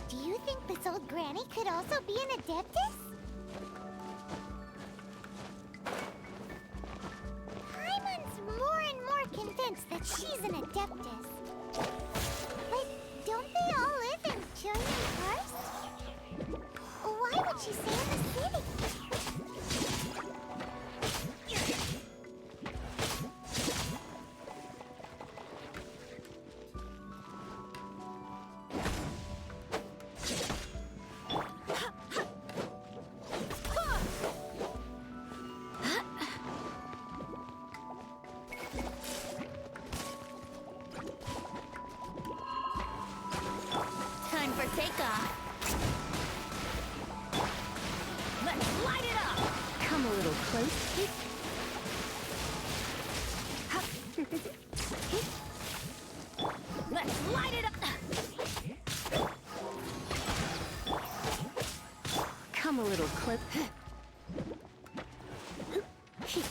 do you think this old Granny could also be an Adeptus? Paimon's more and more convinced that she's an Adeptus. But don't they all live in Chương first? Why would she stay in the city? take off. Let's light it up! Come a little close. Let's light it up! Come a little close.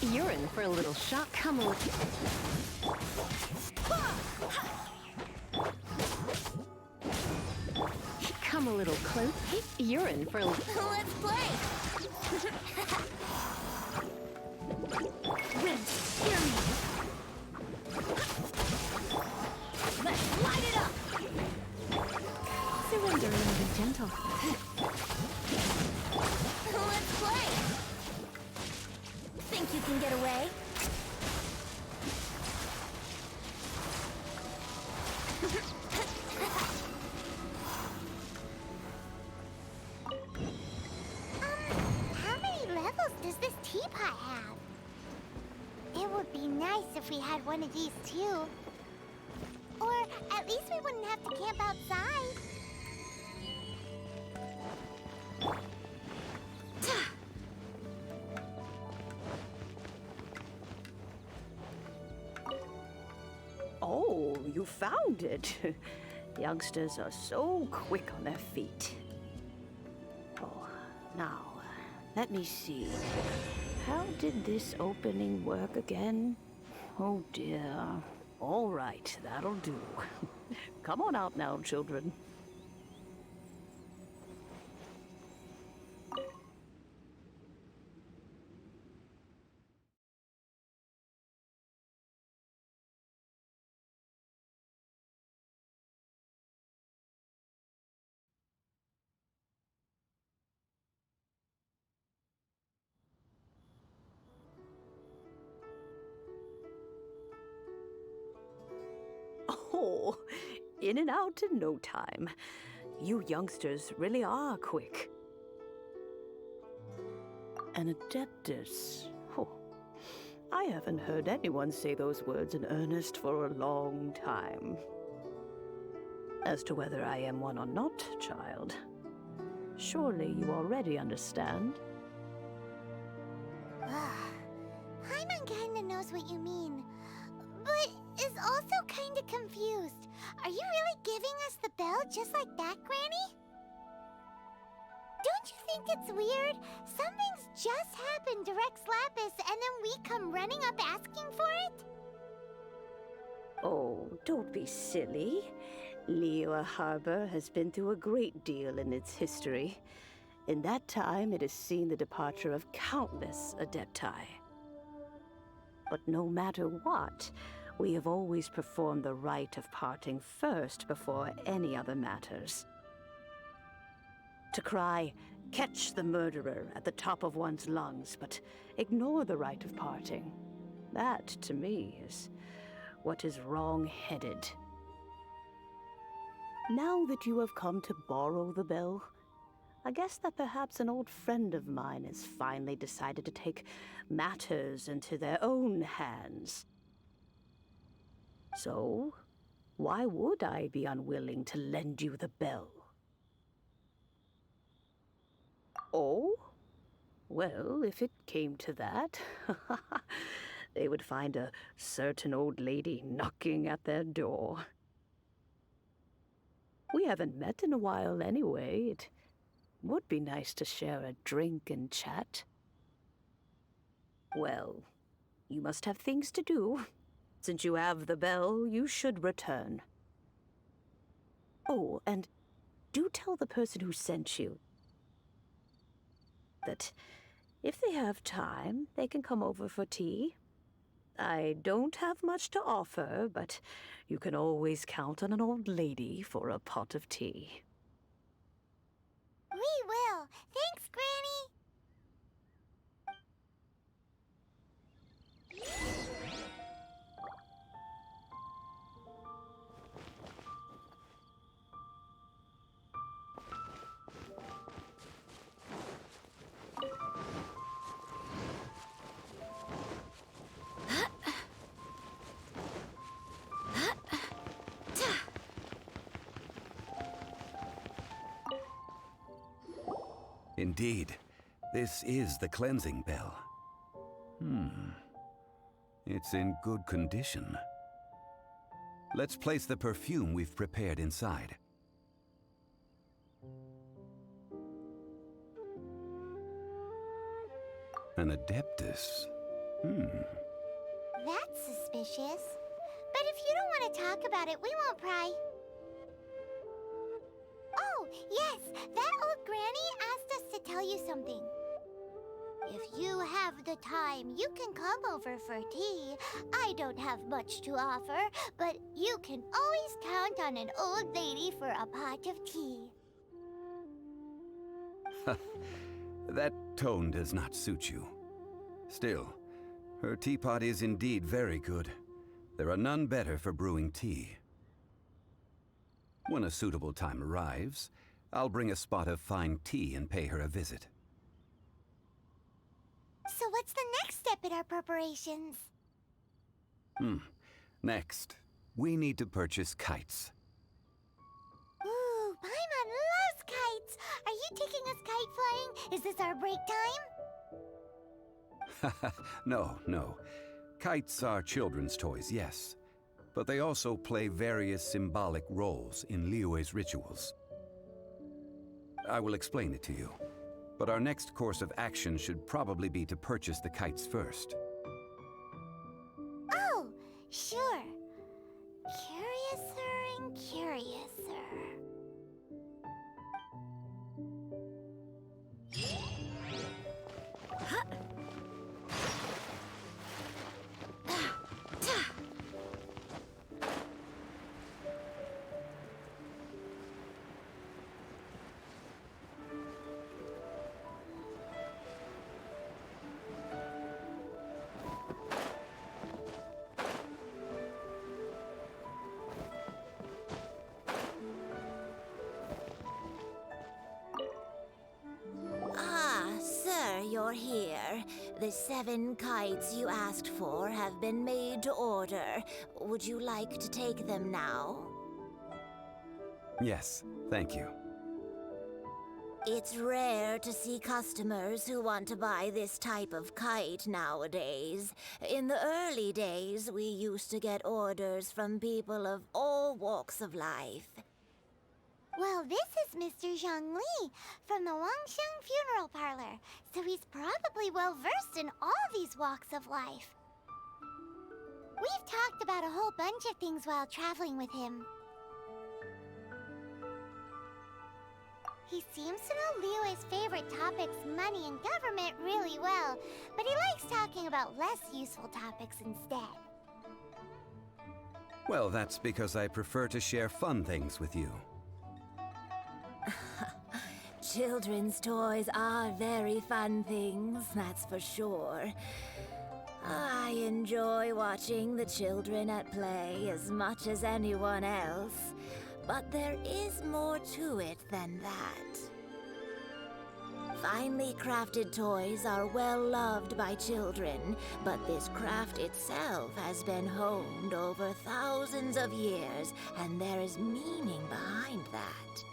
You're in for a little shock. Come a little. Come a little close. You're in for a little. Let's play! Wait, hear me! Let's light it up! Surrender and be gentle. Let's play! Think you can get away? How many levels does this teapot have? It would be nice if we had one of these too. Or at least we wouldn't have to camp outside. Oh, you found it. Youngsters are so quick on their feet. Oh, now, let me see. How did this opening work again? Oh dear. All right, that'll do. Come on out now, children. Oh, in and out in no time. You youngsters really are quick. An adeptus. Oh, I haven't heard anyone say those words in earnest for a long time. As to whether I am one or not, child, surely you already understand. Paimon kinda knows what you mean, but is also kinda confused. Are you really giving us the bell just like that, Granny? Don't you think it's weird? Something's just happened to Rex Lapis and then we come running up asking for it? Oh, don't be silly. Liyue Harbor has been through a great deal in its history. In that time, it has seen the departure of countless adepti. But no matter what, we have always performed the rite of parting first before any other matters. To cry, "Catch the murderer," at the top of one's lungs, but ignore the rite of parting. That, to me, is what is wrong-headed. Now that you have come to borrow the bell, I guess that perhaps an old friend of mine has finally decided to take matters into their own hands. So, why would I be unwilling to lend you the bell? Oh? Well, if it came to that, they would find a certain old lady knocking at their door. We haven't met in a while anyway. It would be nice to share a drink and chat. Well, you must have things to do. Since you have the bell, you should return. Oh, and do tell the person who sent you that if they have time, they can come over for tea. I don't have much to offer, but you can always count on an old lady for a pot of tea. We will. Thanks, Granny. Indeed, this is the cleansing bell. It's in good condition. Let's place the perfume we've prepared inside. An adeptus. That's suspicious. But if you don't want to talk about it, we won't pry. Oh, yes, that old granny asked us to tell you something. If you have the time, you can come over for tea. I don't have much to offer, but you can always count on an old lady for a pot of tea. That tone does not suit you. Still, her teapot is indeed very good. There are none better for brewing tea. When a suitable time arrives, I'll bring a spot of fine tea and pay her a visit. So what's the next step in our preparations? Next, we need to purchase kites. Ooh, Paimon loves kites! Are you taking us kite flying? Is this our break time? No. Kites are children's toys, yes. But they also play various symbolic roles in Liyue's rituals. I will explain it to you. But our next course of action should probably be to purchase the kites first. Oh, sure. Curiouser and curiouser. You're here. The 7 kites you asked for have been made to order. Would you like to take them now? Yes, thank you. It's rare to see customers who want to buy this type of kite nowadays. In the early days, we used to get orders from people of all walks of life. Well, this is Mr. Zhongli from the Wangsheng Funeral Parlor, so he's probably well-versed in all these walks of life. We've talked about a whole bunch of things while traveling with him. He seems to know Liyue's favorite topics, money and government, really well, but he likes talking about less useful topics instead. Well, that's because I prefer to share fun things with you. Children's toys are very fun things, that's for sure. I enjoy watching the children at play as much as anyone else, but there is more to it than that. Finely crafted toys are well loved by children, but this craft itself has been honed over thousands of years, and there is meaning behind that.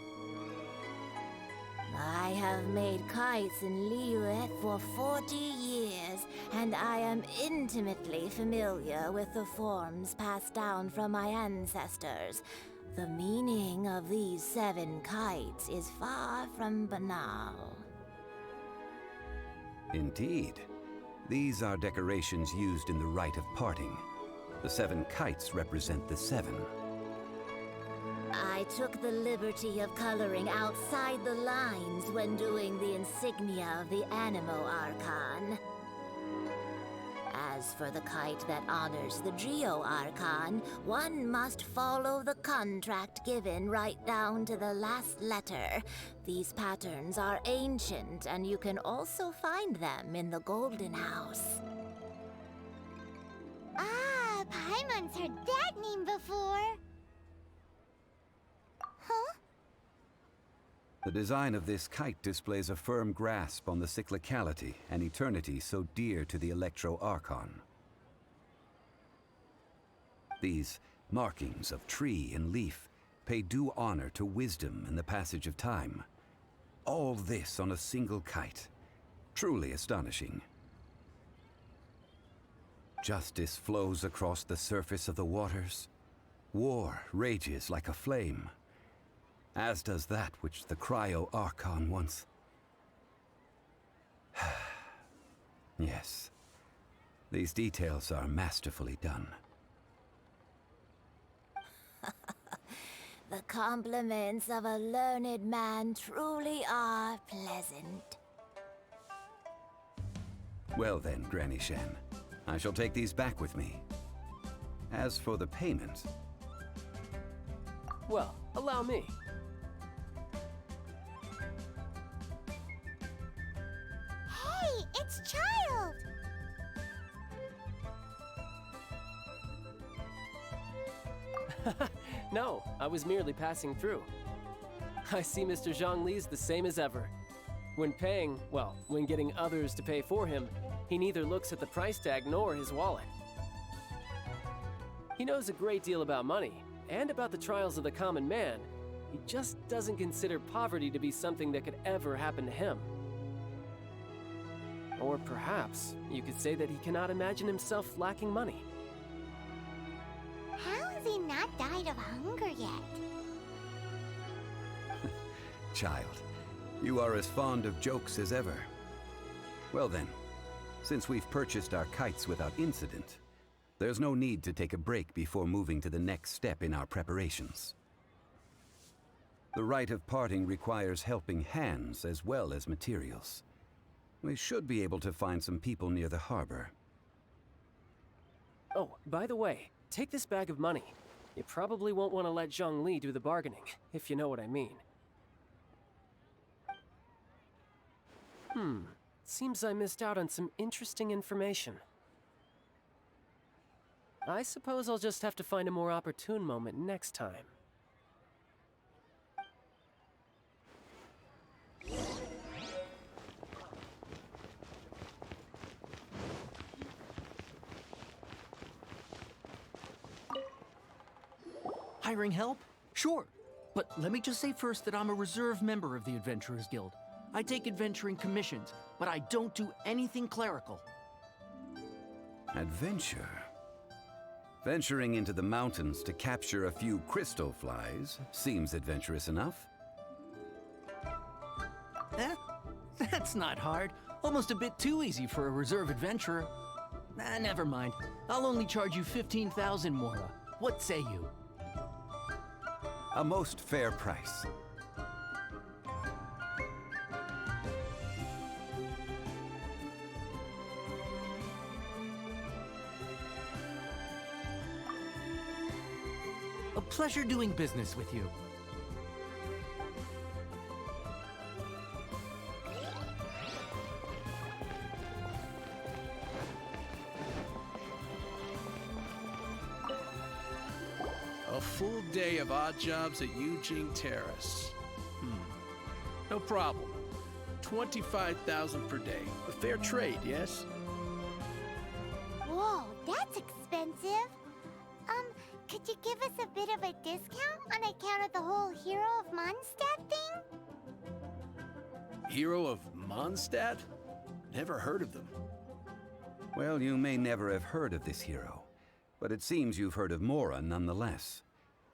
I have made kites in Liyue for 40 years, and I am intimately familiar with the forms passed down from my ancestors. The meaning of these 7 kites is far from banal. Indeed. These are decorations used in the rite of parting. The 7 kites represent the 7. I took the liberty of coloring outside the lines when doing the insignia of the Animo Archon. As for the kite that honors the Geo Archon, one must follow the contract given right down to the last letter. These patterns are ancient, and you can also find them in the Golden House. Ah, Paimon's heard that name before. Huh? The design of this kite displays a firm grasp on the cyclicality and eternity so dear to the Electro Archon. These markings of tree and leaf pay due honor to wisdom and the passage of time. All this on a single kite. Truly astonishing. Justice flows across the surface of the waters. War rages like a flame, as does that which the Cryo-Archon once... Yes, these details are masterfully done. The compliments of a learned man truly are pleasant. Well then, Granny Shen, I shall take these back with me. As for the payment... Well, allow me. Hey, it's Child! No, I was merely passing through. I see Mr. Zhongli's the same as ever. When paying, well, when getting others to pay for him, he neither looks at the price tag nor his wallet. He knows a great deal about money, and about the trials of the common man. He just doesn't consider poverty to be something that could ever happen to him. Or perhaps you could say that he cannot imagine himself lacking money. How has he not died of hunger yet? Child, you are as fond of jokes as ever. Well then, since we've purchased our kites without incident, there's no need to take a break before moving to the next step in our preparations. The rite of parting requires helping hands as well as materials. We should be able to find some people near the harbor. Oh, by the way, take this bag of money. You probably won't want to let Zhongli do the bargaining, if you know what I mean. Seems I missed out on some interesting information. I suppose I'll just have to find a more opportune moment next time. Hiring help? Sure. But let me just say first that I'm a reserve member of the Adventurers Guild. I take adventuring commissions, but I don't do anything clerical. Adventure? Venturing into the mountains to capture a few crystal flies seems adventurous enough. That's not hard. Almost a bit too easy for a reserve adventurer. Never mind. I'll only charge you 15,000 Mora. What say you? A most fair price. A pleasure doing business with you. A full day of odd jobs at Yujing Terrace. No problem. 25,000 per day. A fair trade, yes? Whoa, that's expensive. Could you give us a bit of a discount on account of the whole Hero of Mondstadt thing? Hero of Mondstadt? Never heard of them. Well, you may never have heard of this hero, but it seems you've heard of Mora nonetheless.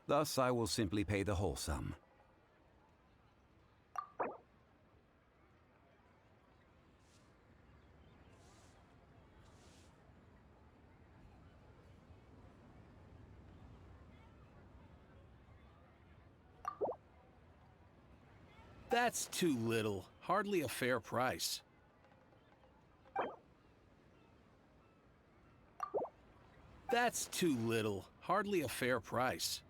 Thus, I will simply pay the whole sum. That's too little. Hardly a fair price. That's too little. Hardly a fair price.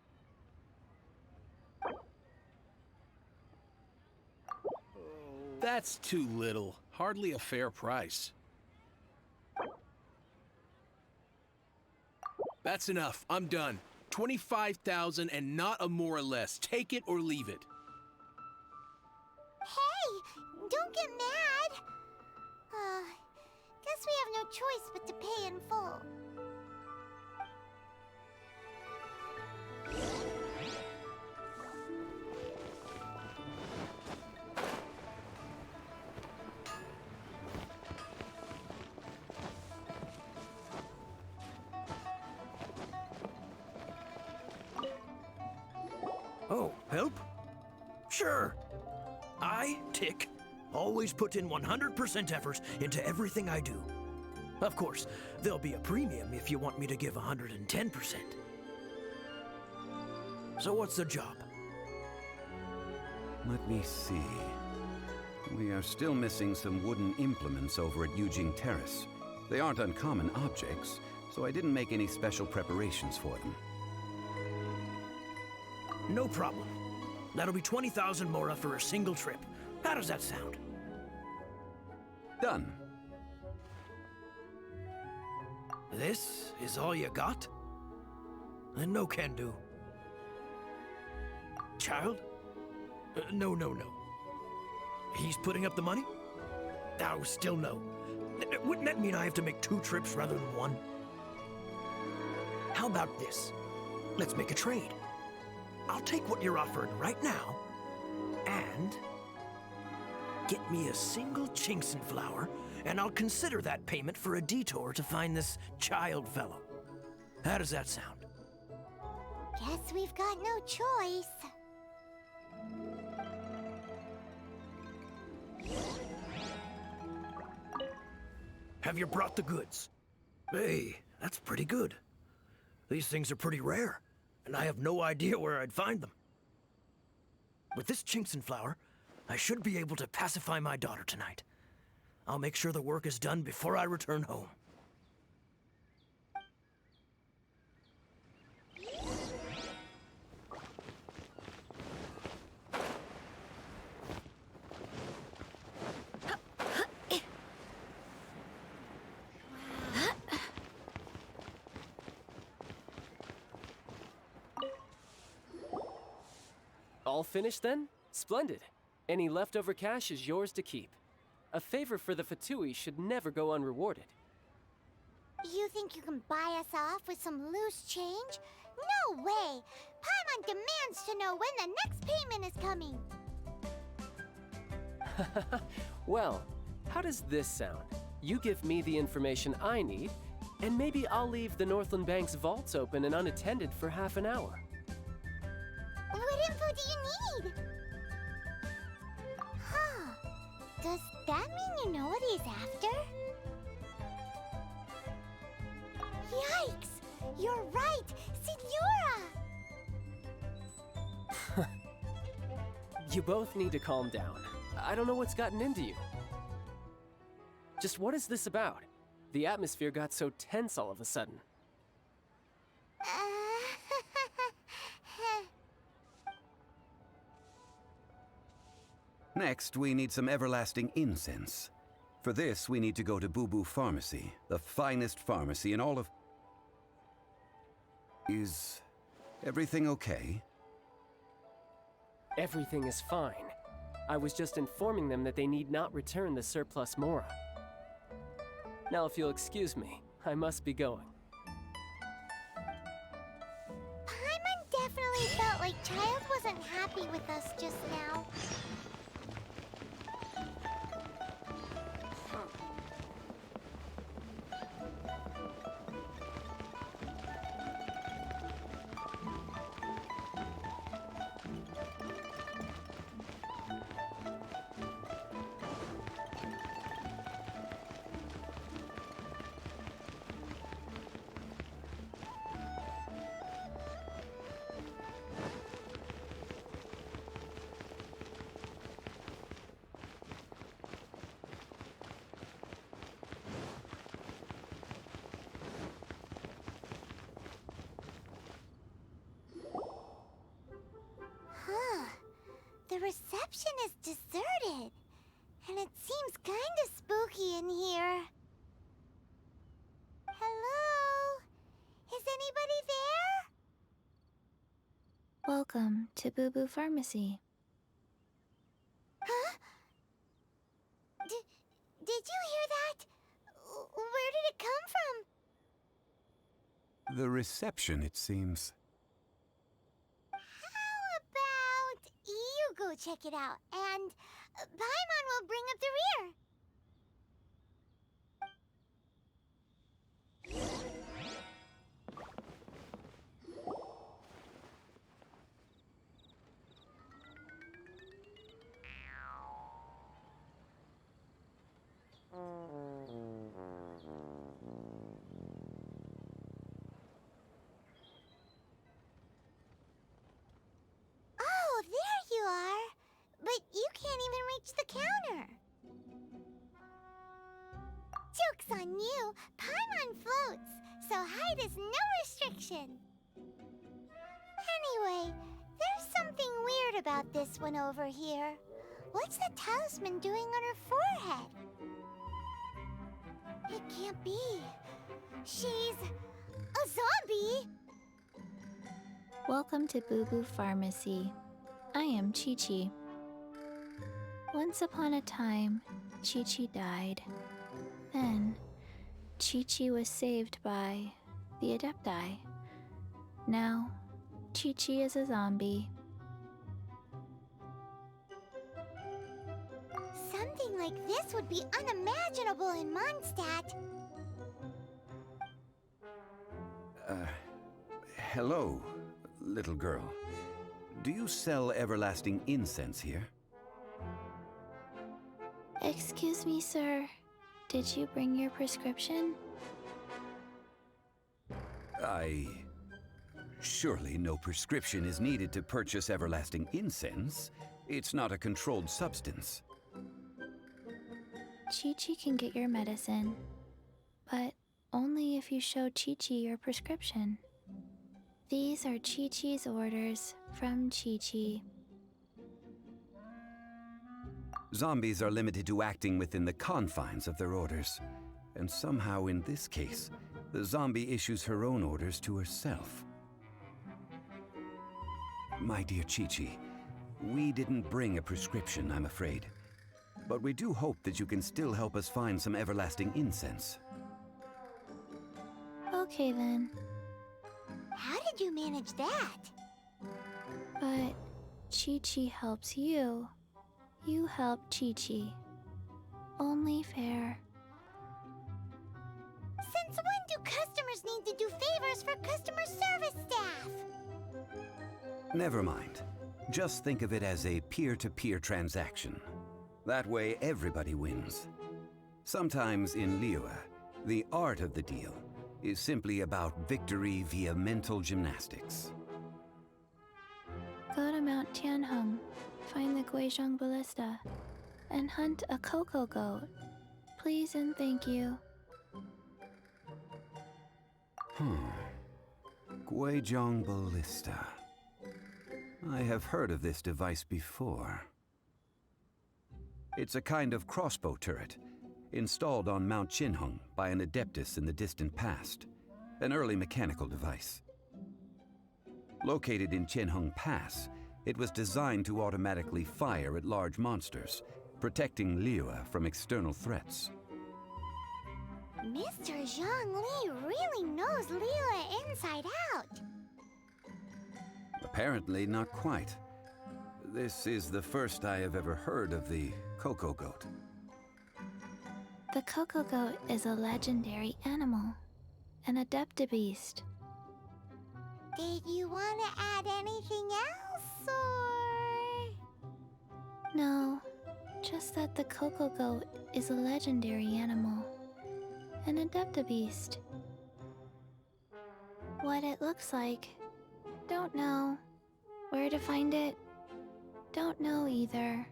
That's too little. Hardly a fair price. That's enough. I'm done. 25,000 and not a more or less. Take it or leave it. Hey, don't get mad. Guess we have no choice but to pay in full. Oh, help? Sure. I, Tick, always put in 100% effort into everything I do. Of course, there'll be a premium if you want me to give 110%. So what's the job? Let me see. We are still missing some wooden implements over at Eugene Terrace. They aren't uncommon objects, so I didn't make any special preparations for them. No problem. That'll be 20,000 mora for a single trip. How does that sound? Done. This is all you got? Then no can do. Child? No. He's putting up the money? Oh, still no. Wouldn't that mean I have to make 2 trips rather than 1? How about this? Let's make a trade. I'll take what you're offering right now, and get me a single Chinxin flower, and I'll consider that payment for a detour to find this child fellow. How does that sound? Guess we've got no choice. Have you brought the goods? Hey, that's pretty good. These things are pretty rare, and I have no idea where I'd find them. With this Chinxin flower, I should be able to pacify my daughter tonight. I'll make sure the work is done before I return home. All finished then? Splendid. Any leftover cash is yours to keep. A favor for the Fatui should never go unrewarded. You think you can buy us off with some loose change? No way! Paimon demands to know when the next payment is coming! Well, how does this sound? You give me the information I need, and maybe I'll leave the Northland Bank's vaults open and unattended for half an hour. What info do you need? Huh. Does that mean you know what he's after? Yikes! You're right! Signora! You both need to calm down. I don't know what's gotten into you. Just what is this about? The atmosphere got so tense all of a sudden. Next, we need some everlasting incense. For this, we need to go to Boo Boo Pharmacy, the finest pharmacy in all of... Is everything okay? Everything is fine. I was just informing them that they need not return the surplus mora. Now, if you'll excuse me, I must be going. Paimon definitely felt like Child wasn't happy with us just now. The reception is deserted, and it seems kinda spooky in here. Hello? Is anybody there? Welcome to Boo Boo Pharmacy. Huh? Did you hear that? Where did it come from? The reception, it seems. You go check it out, and Paimon will bring up the rear. so height is no restriction. Anyway, there's something weird about this one over here. What's the talisman doing on her forehead? It can't be. She's a zombie! Welcome to Boo Boo Pharmacy. I am Chi-Chi. Once upon a time, Chi-Chi died. Then, Chi-Chi was saved by the Adepti. Now, Chi-Chi is a zombie. Something like this would be unimaginable in Mondstadt. Hello, little girl. Do you sell everlasting incense here? Excuse me, sir. Did you bring your prescription? Surely no prescription is needed to purchase everlasting incense. It's not a controlled substance. Chi-Chi can get your medicine, but only if you show Chi-Chi your prescription. These are Chi-Chi's orders from Chi-Chi. Zombies are limited to acting within the confines of their orders. And somehow in this case, the zombie issues her own orders to herself. My dear Chi-Chi, we didn't bring a prescription, I'm afraid. But we do hope that you can still help us find some everlasting incense. Okay then. How did you manage that? But Chi-Chi helps you. You help Chi-Chi. Only fair. Since when do customers need to do favors for customer service staff? Never mind. Just think of it as a peer-to-peer transaction. That way everybody wins. Sometimes in Liyue, the art of the deal is simply about victory via mental gymnastics. Go to Mount Tianheng, find the Guizhong Ballista, and hunt a cocoa goat. Please and thank you. Guizhong Ballista. I have heard of this device before. It's a kind of crossbow turret, installed on Mount Tianheng by an adeptus in the distant past, an early mechanical device. Located in Tianheng Pass, it was designed to automatically fire at large monsters, protecting Liyue from external threats. Mr. Zhongli really knows Liyue inside out. Apparently not quite. This is the first I have ever heard of the cocoa goat. The cocoa goat is a legendary animal, an adeptibeast. Did you want to add anything else, or...? No, just that the cocoa goat is a legendary animal, an adeptibeast. What it looks like, don't know. Where to find it, don't know either.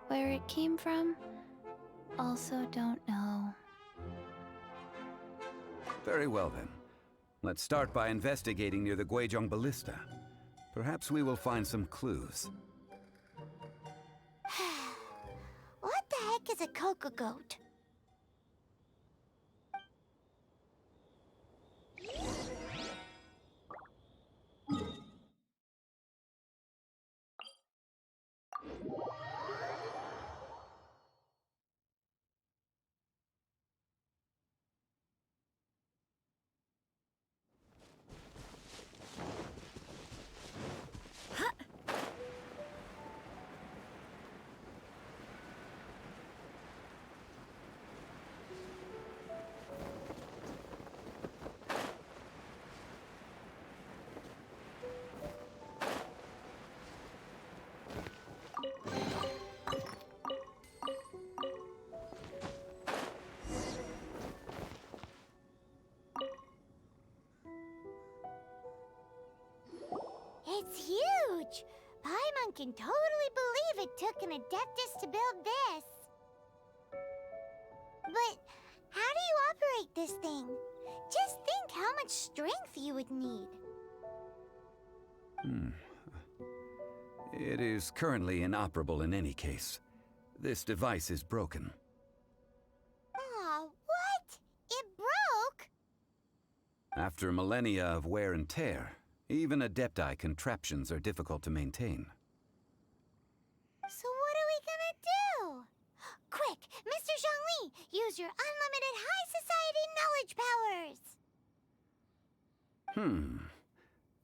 Where it came from, also don't know. Very well then. Let's start by investigating near the Guizhong Ballista. Perhaps we will find some clues. What the heck is a cocoa goat? It's huge! Paimon can totally believe it took an adeptus to build this. But how do you operate this thing? Just think much strength you would need. It is currently inoperable in any case. This device is broken. Aw, what? It broke? After millennia of wear and tear, even Adepti contraptions are difficult to maintain. So what are we gonna do? Quick, Mr. Zhongli, use your unlimited high society knowledge powers!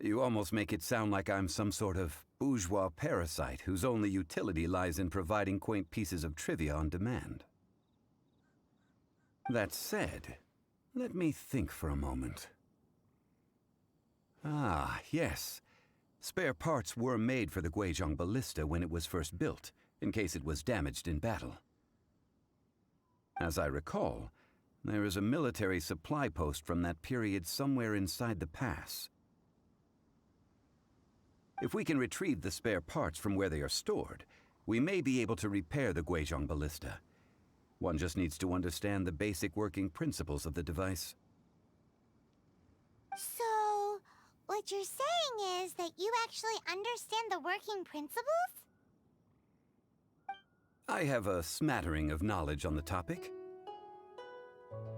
You almost make it sound like I'm some sort of bourgeois parasite whose only utility lies in providing quaint pieces of trivia on demand. That said, let me think for a moment. Ah, yes. Spare parts were made for the Guizhong ballista when it was first built, in case it was damaged in battle. As I recall, there is a military supply post from that period somewhere inside the pass. If we can retrieve the spare parts from where they are stored, we may be able to repair the Guizhong ballista. One just needs to understand the basic working principles of the device. So, what you're saying is that you actually understand the working principles? I have a smattering of knowledge on the topic.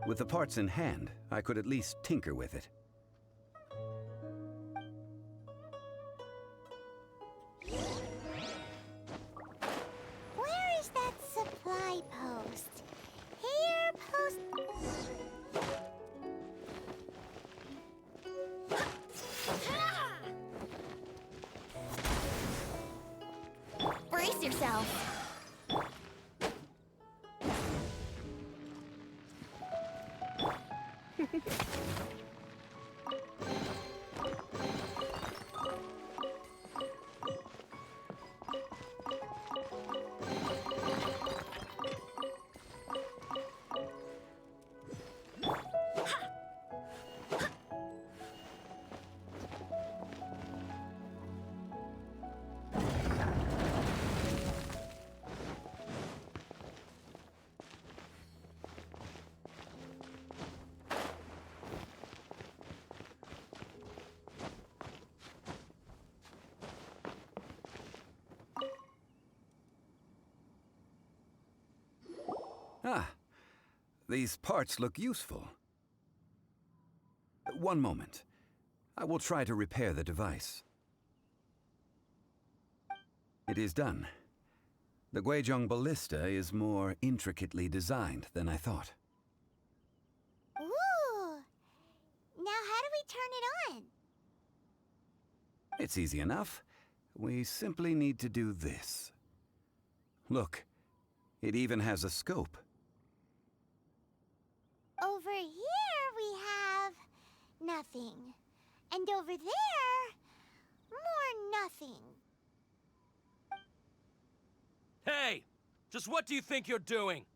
With the parts in hand, I could at least tinker with it. Where is that supply post? Here, post... Brace yourself. Ah, these parts look useful. One moment. I will try to repair the device. It is done. The Guizhong ballista is more intricately designed than I thought. Ooh! Now how do we turn it on? It's easy enough. We simply need to do this. Look, it even has a scope. Over here we have... nothing. And over there... more nothing. Hey! Just what do you think you're doing?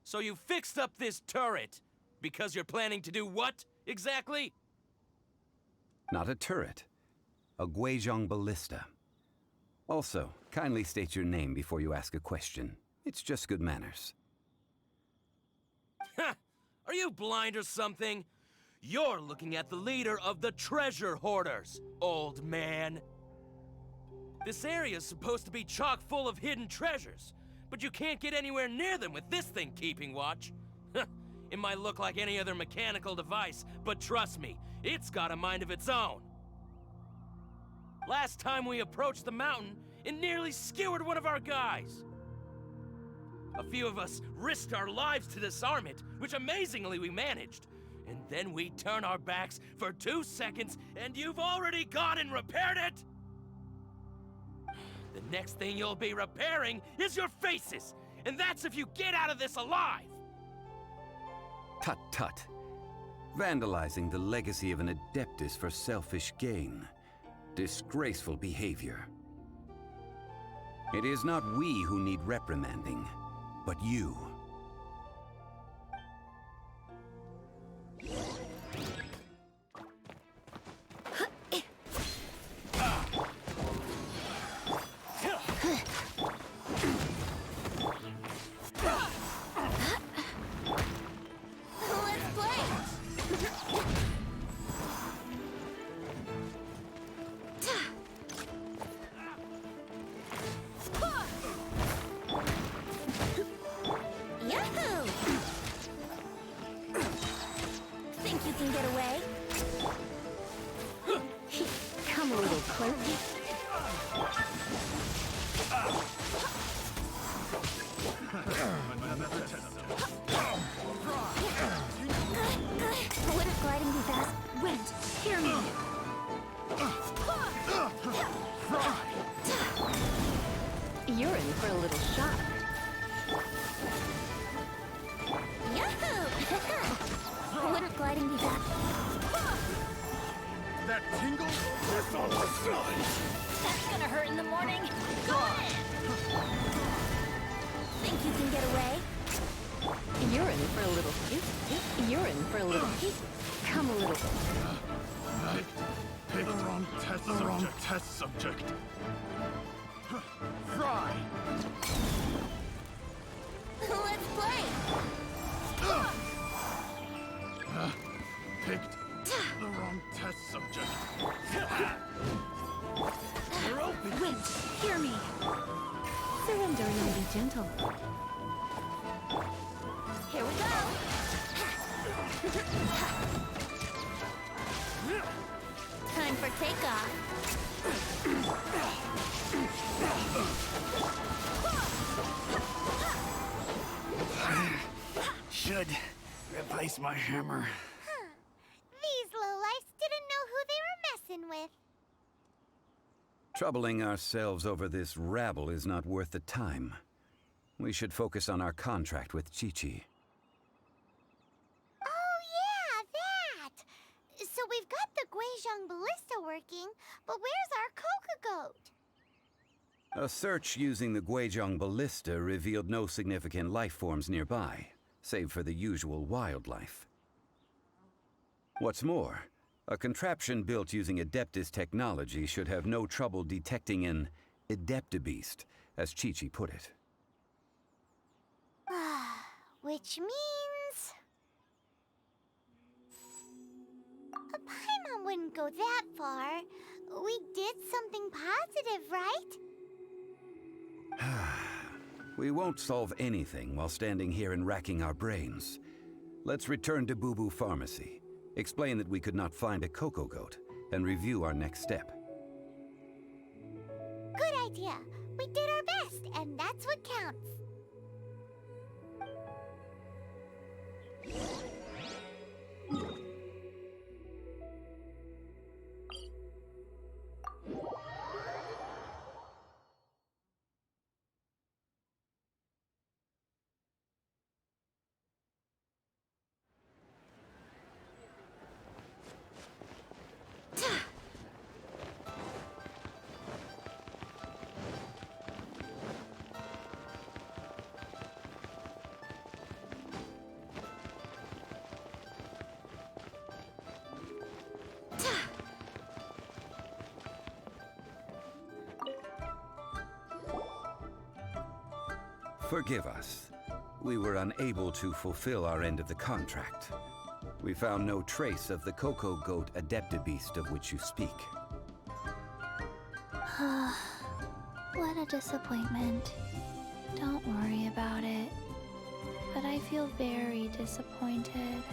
So you fixed up this turret because you're planning to do what, exactly? Not a turret. A Guizhong ballista. Also, kindly state your name before you ask a question. It's just good manners. Ha! Are you blind or something? You're looking at the leader of the treasure hoarders, old man. This area's supposed to be chock full of hidden treasures, but you can't get anywhere near them with this thing keeping watch. It might look like any other mechanical device, but trust me, it's got a mind of its own. Last time we approached the mountain, it nearly skewered one of our guys. A few of us risked our lives to disarm it, which amazingly we managed. And then we turn our backs for 2 seconds, and you've already gone and repaired it! The next thing you'll be repairing is your faces! And that's if you get out of this alive! Tut tut. Vandalizing the legacy of an Adeptus for selfish gain. Disgraceful behavior. It is not we who need reprimanding, but you. can get away? Come a little closer. Wouldn't gliding be fast? Wind, hear me! You're in for a little shock. Yahoo! Wouldn't gliding be fast? That tingle is on my side. That's gonna hurt in the morning. Go ahead! Think you can get away? You're in for a little. You're in for a little. Come a little. I picked the wrong test subject. Fry! Let's play! Picked the wrong test subject. You're open! Wind, hear me! Surrender and be gentle. Here we go! Time for takeoff. Should replace my hammer. These lowlifes didn't know who they were messing with. Troubling ourselves over this rabble is not worth the time. We should focus on our contract with Chi-Chi. Oh yeah, that! So we've got the Guizhong ballista working, but where's our Coca goat? A search using the Guizhong ballista revealed no significant life forms nearby, save for the usual wildlife. What's more, a contraption built using Adeptus technology should have no trouble detecting an Adeptabeast, as Chi-Chi put it. Which means... a Paimon wouldn't go that far. We did something positive, right? We won't solve anything while standing here and racking our brains. Let's return to Boo Boo Pharmacy, explain that we could not find a Coco Goat, and review our next step. Good idea. We did our best, and that's what counts. Forgive us. We were unable to fulfill our end of the contract. We found no trace of the Coco Goat Adeptabeast of which you speak. What a disappointment. Don't worry about it. But I feel very disappointed.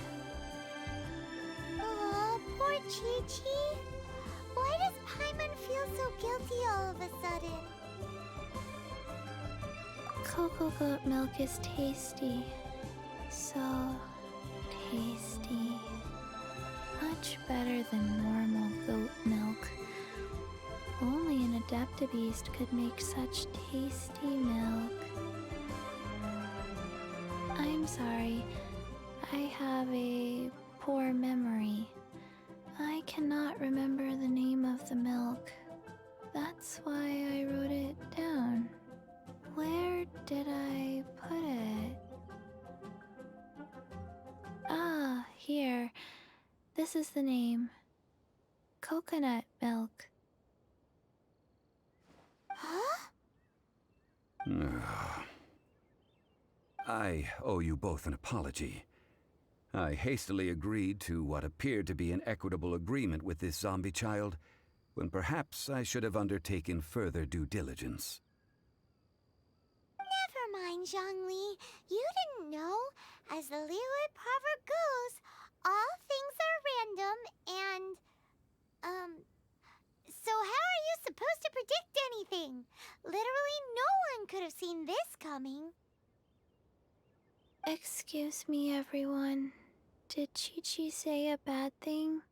Aw, poor Chi-Chi. Why does Paimon feel so guilty all of a sudden? Cocoa goat milk is tasty. So tasty. Much better than normal goat milk. Only an Adeptabeast could make such tasty milk. I'm sorry. I have a poor memory. I cannot remember the name of the milk. That's why I wrote it down. Where did I put it? Ah, here. This is the name. Coconut milk. Huh? I owe you both an apology. I hastily agreed to what appeared to be an equitable agreement with this zombie child, when perhaps I should have undertaken further due diligence. Never mind, Zhongli. You didn't know. As the Liyue proverb goes, all things are Excuse me, everyone. Did Chi-Chi say a bad thing?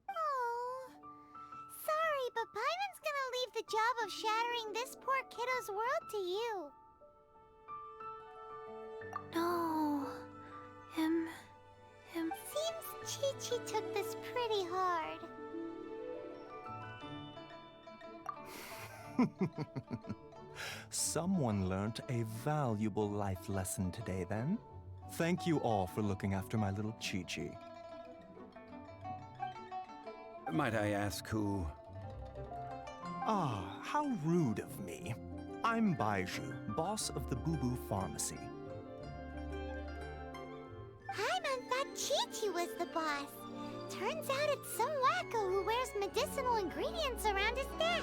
Oh, sorry, but Paimon's gonna leave the job of shattering this poor kiddo's world to you. No. Him. Seems Chi-Chi took this pretty hard. Someone learnt a valuable life lesson today, then. Thank you all for looking after my little Chi-Chi. Might I ask who? Ah, how rude of me. I'm Baiju, boss of the Boo Boo Pharmacy. Paimon thought Chi-Chi was the boss. Turns out it's some wacko who wears medicinal ingredients around his neck.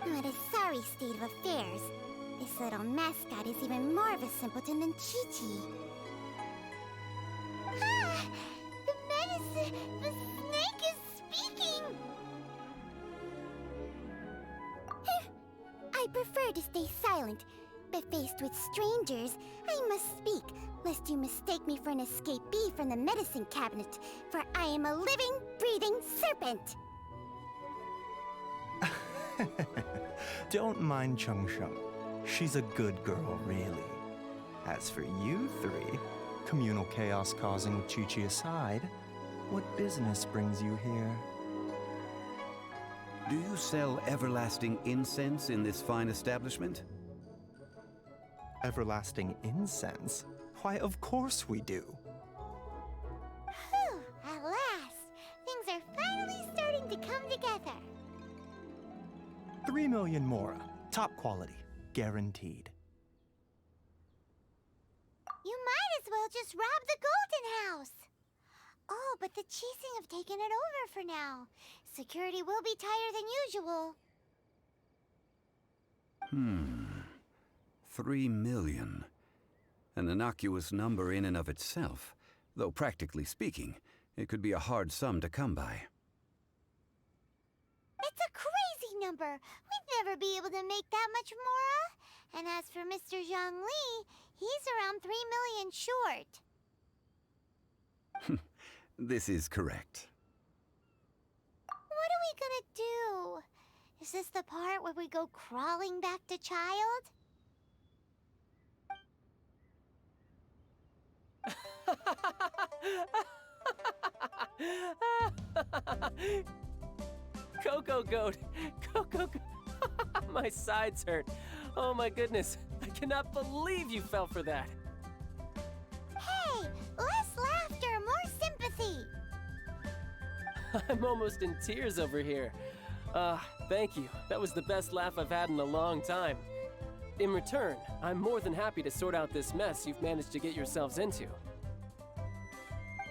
What a sorry state of affairs. This little mascot is even more of a simpleton than Chi-Chi. Ah! The medicine! The snake is speaking! I prefer to stay silent, but faced with strangers, I must speak, lest you mistake me for an escapee from the medicine cabinet, for I am a living, breathing serpent! Don't mind Chung Sheng. She's a good girl, really. As for you three, communal chaos causing Chi-Chi aside, what business brings you here? Do you sell everlasting incense in this fine establishment? Everlasting incense? Why, of course we do. Whew, at last! Things are finally starting to come together. 3 million mora. Top quality. Guaranteed. You might as well just rob the Golden House! Oh, but the Chising have taken it over for now. Security will be tighter than usual. 3 million. An innocuous number in and of itself, though practically speaking, it could be a hard sum to come by. It's a crazy number! We'd never be able to make that much mora. And as for Mr. Zhang Li, he's around 3 million short. This is correct. What are we gonna do? Is this the part where we go crawling back to child? Coco Goat! Coco Goat! My sides hurt. Oh my goodness. I cannot believe you fell for that. Hey! Less laughter, more sympathy! I'm almost in tears over here. Thank you. That was the best laugh I've had in a long time. In return, I'm more than happy to sort out this mess you've managed to get yourselves into.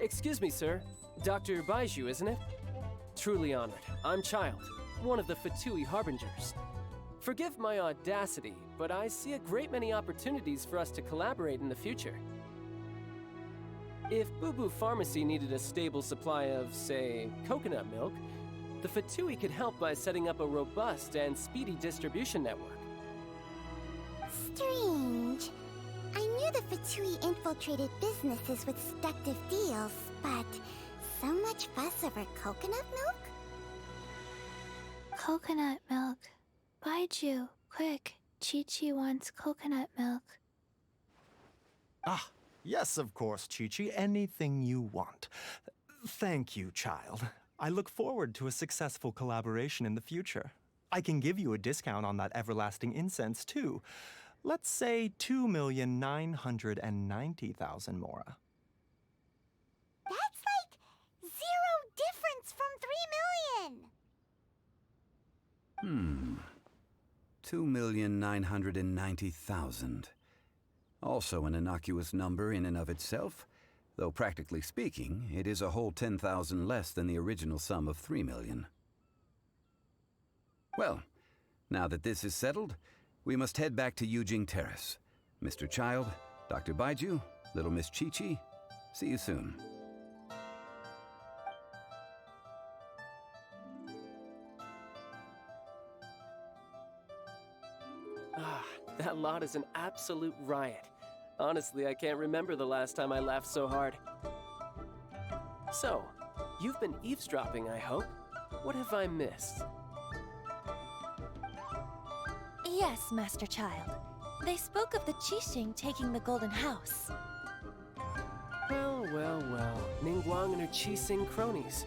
Excuse me, sir. Dr. Baiju, isn't it? Truly honored. I'm Child, one of the Fatui Harbingers. Forgive my audacity, but I see a great many opportunities for us to collaborate in the future. If Boo Boo Pharmacy needed a stable supply of, say, coconut milk, the Fatui could help by setting up a robust and speedy distribution network. Strange. I knew the Fatui infiltrated businesses with seductive deals, but so much fuss over coconut milk? Coconut milk. Baiju, quick. Chi-Chi wants coconut milk. Ah, yes, of course, Chi-Chi. Anything you want. Thank you, child. I look forward to a successful collaboration in the future. I can give you a discount on that everlasting incense, too. Let's say 2,990,000 mora. That's like 0 difference from 3 million! 2,990,000. Also an innocuous number in and of itself, though practically speaking, it is a whole 10,000 less than the original sum of 3 million. Well, now that this is settled, we must head back to Yujing Terrace. Mr. Child, Dr. Baiju, little Miss Chi-Chi, see you soon. That That lot is an absolute riot. Honestly, I can't remember the last time I laughed so hard. So, you've been eavesdropping, I hope? What have I missed? Yes, Master Child. They spoke of the Qixing taking the Golden House. Well, well, well. Ningguang and her Qixing cronies.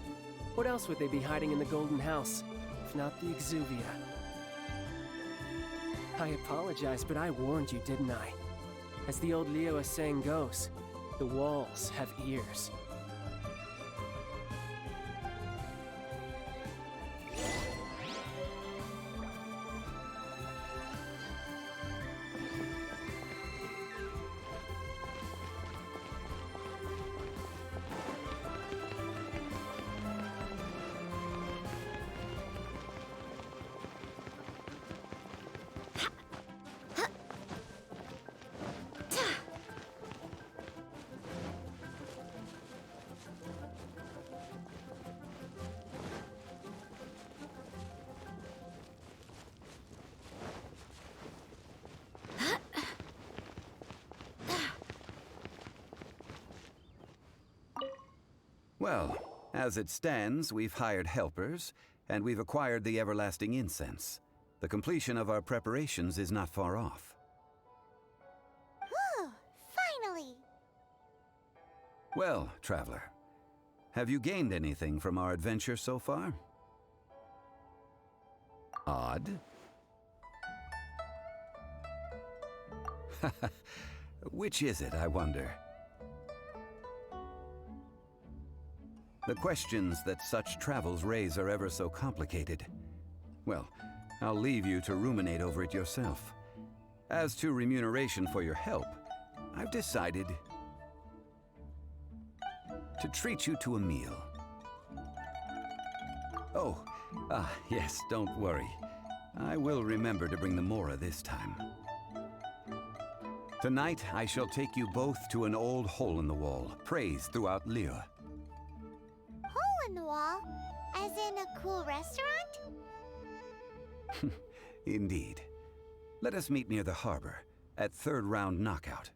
What else would they be hiding in the Golden House, if not the Exuvia? I apologize, but I warned you, didn't I? As the old Liyue saying goes, the walls have ears. Well, as it stands, we've hired helpers, and we've acquired the everlasting incense. The completion of our preparations is not far off. Whew, finally! Well, traveler, have you gained anything from our adventure so far? Odd. Which is it, I wonder? The questions that such travels raise are ever so complicated. Well, I'll leave you to ruminate over it yourself. As to remuneration for your help, I've decided to treat you to a meal. Oh, yes, don't worry. I will remember to bring the Mora this time. Tonight, I shall take you both to an old hole in the wall, praised throughout Liyue. Hole in the wall? As in a cool restaurant? Indeed. Let us meet near the harbor, at third round knockout.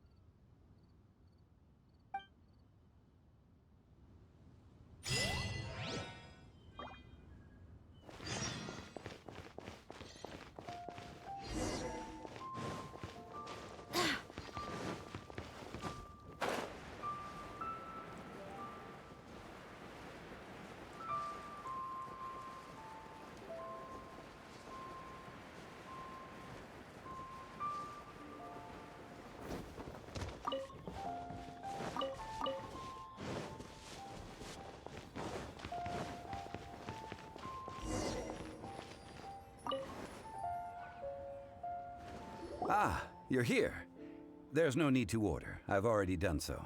Ah, you're here. There's no need to order. I've already done so.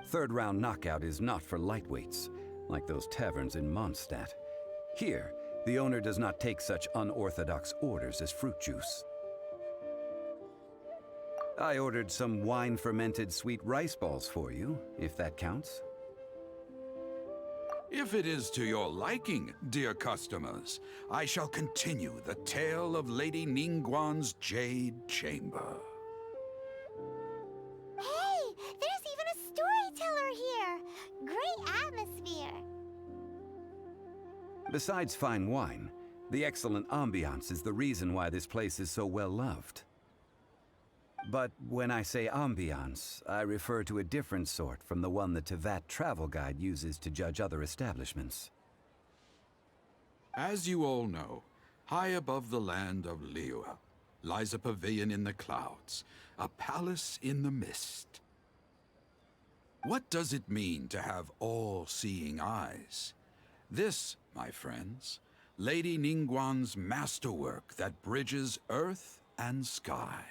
Third round knockout is not for lightweights, like those taverns in Mondstadt. Here, the owner does not take such unorthodox orders as fruit juice. I ordered some wine-fermented sweet rice balls for you, if that counts. If it is to your liking, dear customers, I shall continue the tale of Lady Ningguang's Jade Chamber. Hey, there's even a storyteller here! Great atmosphere! Besides fine wine, the excellent ambiance is the reason why this place is so well loved. But when I say ambiance, I refer to a different sort from the one the Tevat travel guide uses to judge other establishments. As you all know, high above the land of Liyue lies a pavilion in the clouds, a palace in the mist. What does it mean to have all-seeing eyes? This, my friends, Lady Ningguang's masterwork that bridges earth and sky.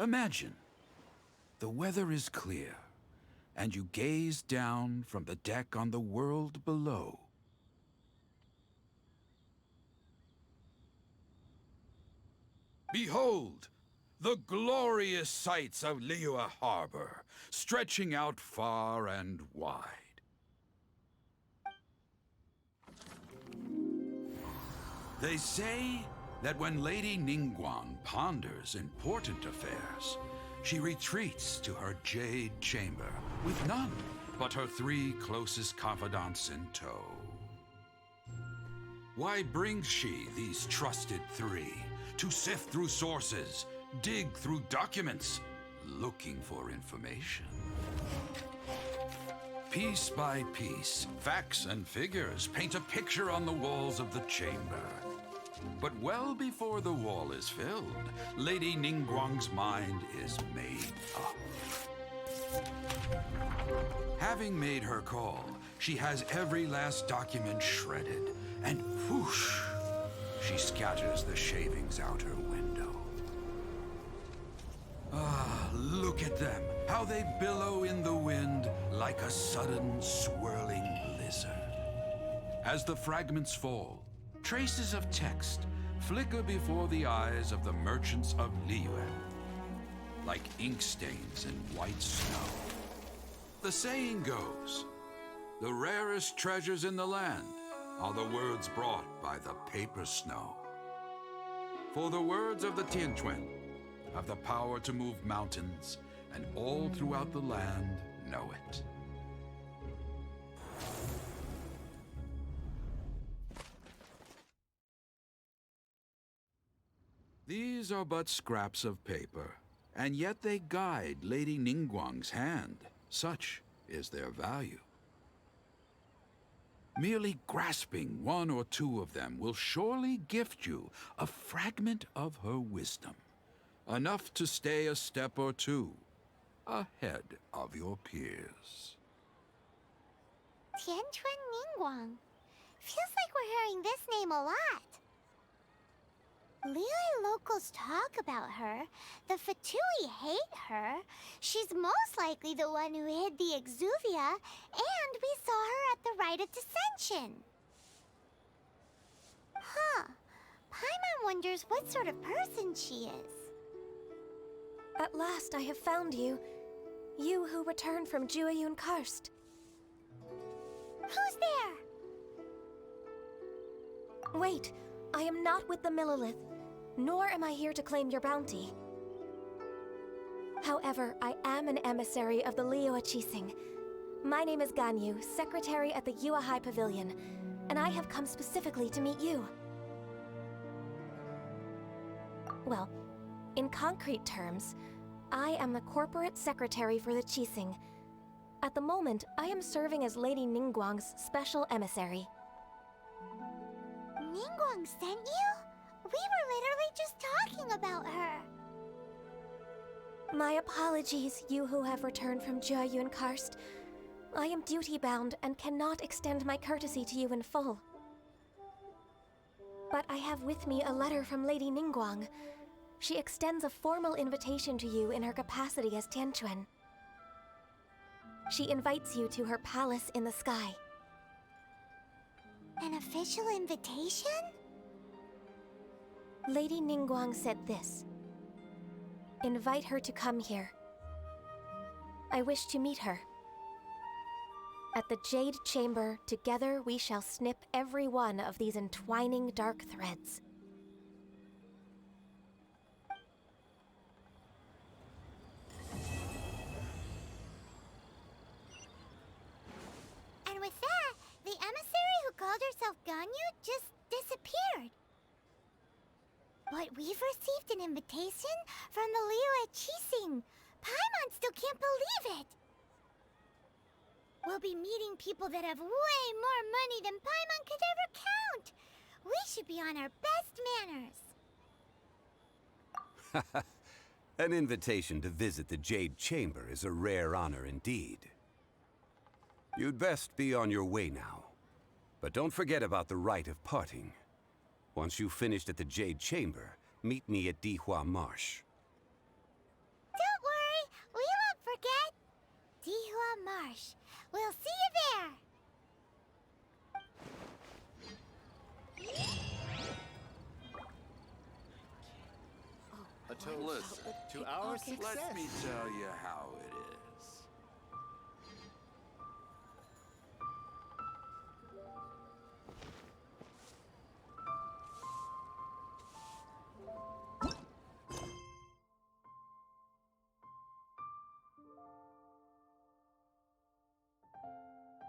Imagine, the weather is clear, and you gaze down from the deck on the world below. Behold, the glorious sights of Liyue Harbor, stretching out far and wide. They say that when Lady Ningguang ponders important affairs, she retreats to her jade chamber with none but her 3 closest confidants in tow. Why brings she these trusted 3 to sift through sources, dig through documents, looking for information? Piece by piece, facts and figures paint a picture on the walls of the chamber. But well before the wall is filled, Lady Ningguang's mind is made up. Having made her call, she has every last document shredded, and whoosh, she scatters the shavings out her window. Ah, look at them, how they billow in the wind like a sudden swirling blizzard. As the fragments fall, traces of text flicker before the eyes of the merchants of Liyue, like ink stains in white snow. The saying goes, the rarest treasures in the land are the words brought by the paper snow. For the words of the Tianquan have the power to move mountains, and all throughout the land know it. These are but scraps of paper, and yet they guide Lady Ningguang's hand. Such is their value. Merely grasping 1 or 2 of them will surely gift you a fragment of her wisdom, enough to stay a step or 2 ahead of your peers. Tianquan Ningguang. Feels like we're hearing this name a lot. Liyue locals talk about her. The Fatui hate her. She's most likely the one who hid the Exuvia, and we saw her at the Rite of Dissension. Huh. Paimon wonders what sort of person she is. At last I have found you. You who returned from Jueyun Karst. Who's there? Wait, I am not with the Millelith, nor am I here to claim your bounty. However, I am an emissary of the Liyue Qixing. My name is Ganyu, secretary at the Yuehai Pavilion, and I have come specifically to meet you. Well, in concrete terms, I am the corporate secretary for the Qixing. At the moment, I am serving as Lady Ningguang's special emissary. Ningguang sent you? We were literally just talking about her. My apologies, you who have returned from Jueyun Karst. I am duty-bound and cannot extend my courtesy to you in full. But I have with me a letter from Lady Ningguang. She extends a formal invitation to you in her capacity as Tianquan. She invites you to her palace in the sky. An official invitation? Lady Ningguang said this. Invite her to come here. I wish to meet her. At the Jade Chamber, together we shall snip every one of these entwining dark threads. And with that, the emissary who called herself Ganyu just disappeared. But we've received an invitation from the Liyue Qixing. Paimon still can't believe it. We'll be meeting people that have way more money than Paimon could ever count. We should be on our best manners. An invitation to visit the Jade Chamber is a rare honor indeed. You'd best be on your way now. But don't forget about the rite of parting. Once you've finished at the Jade Chamber, meet me at Dihua Marsh. Don't worry, we won't forget. Dihua Marsh. We'll see you there. Listen, to our success. Let me tell you how it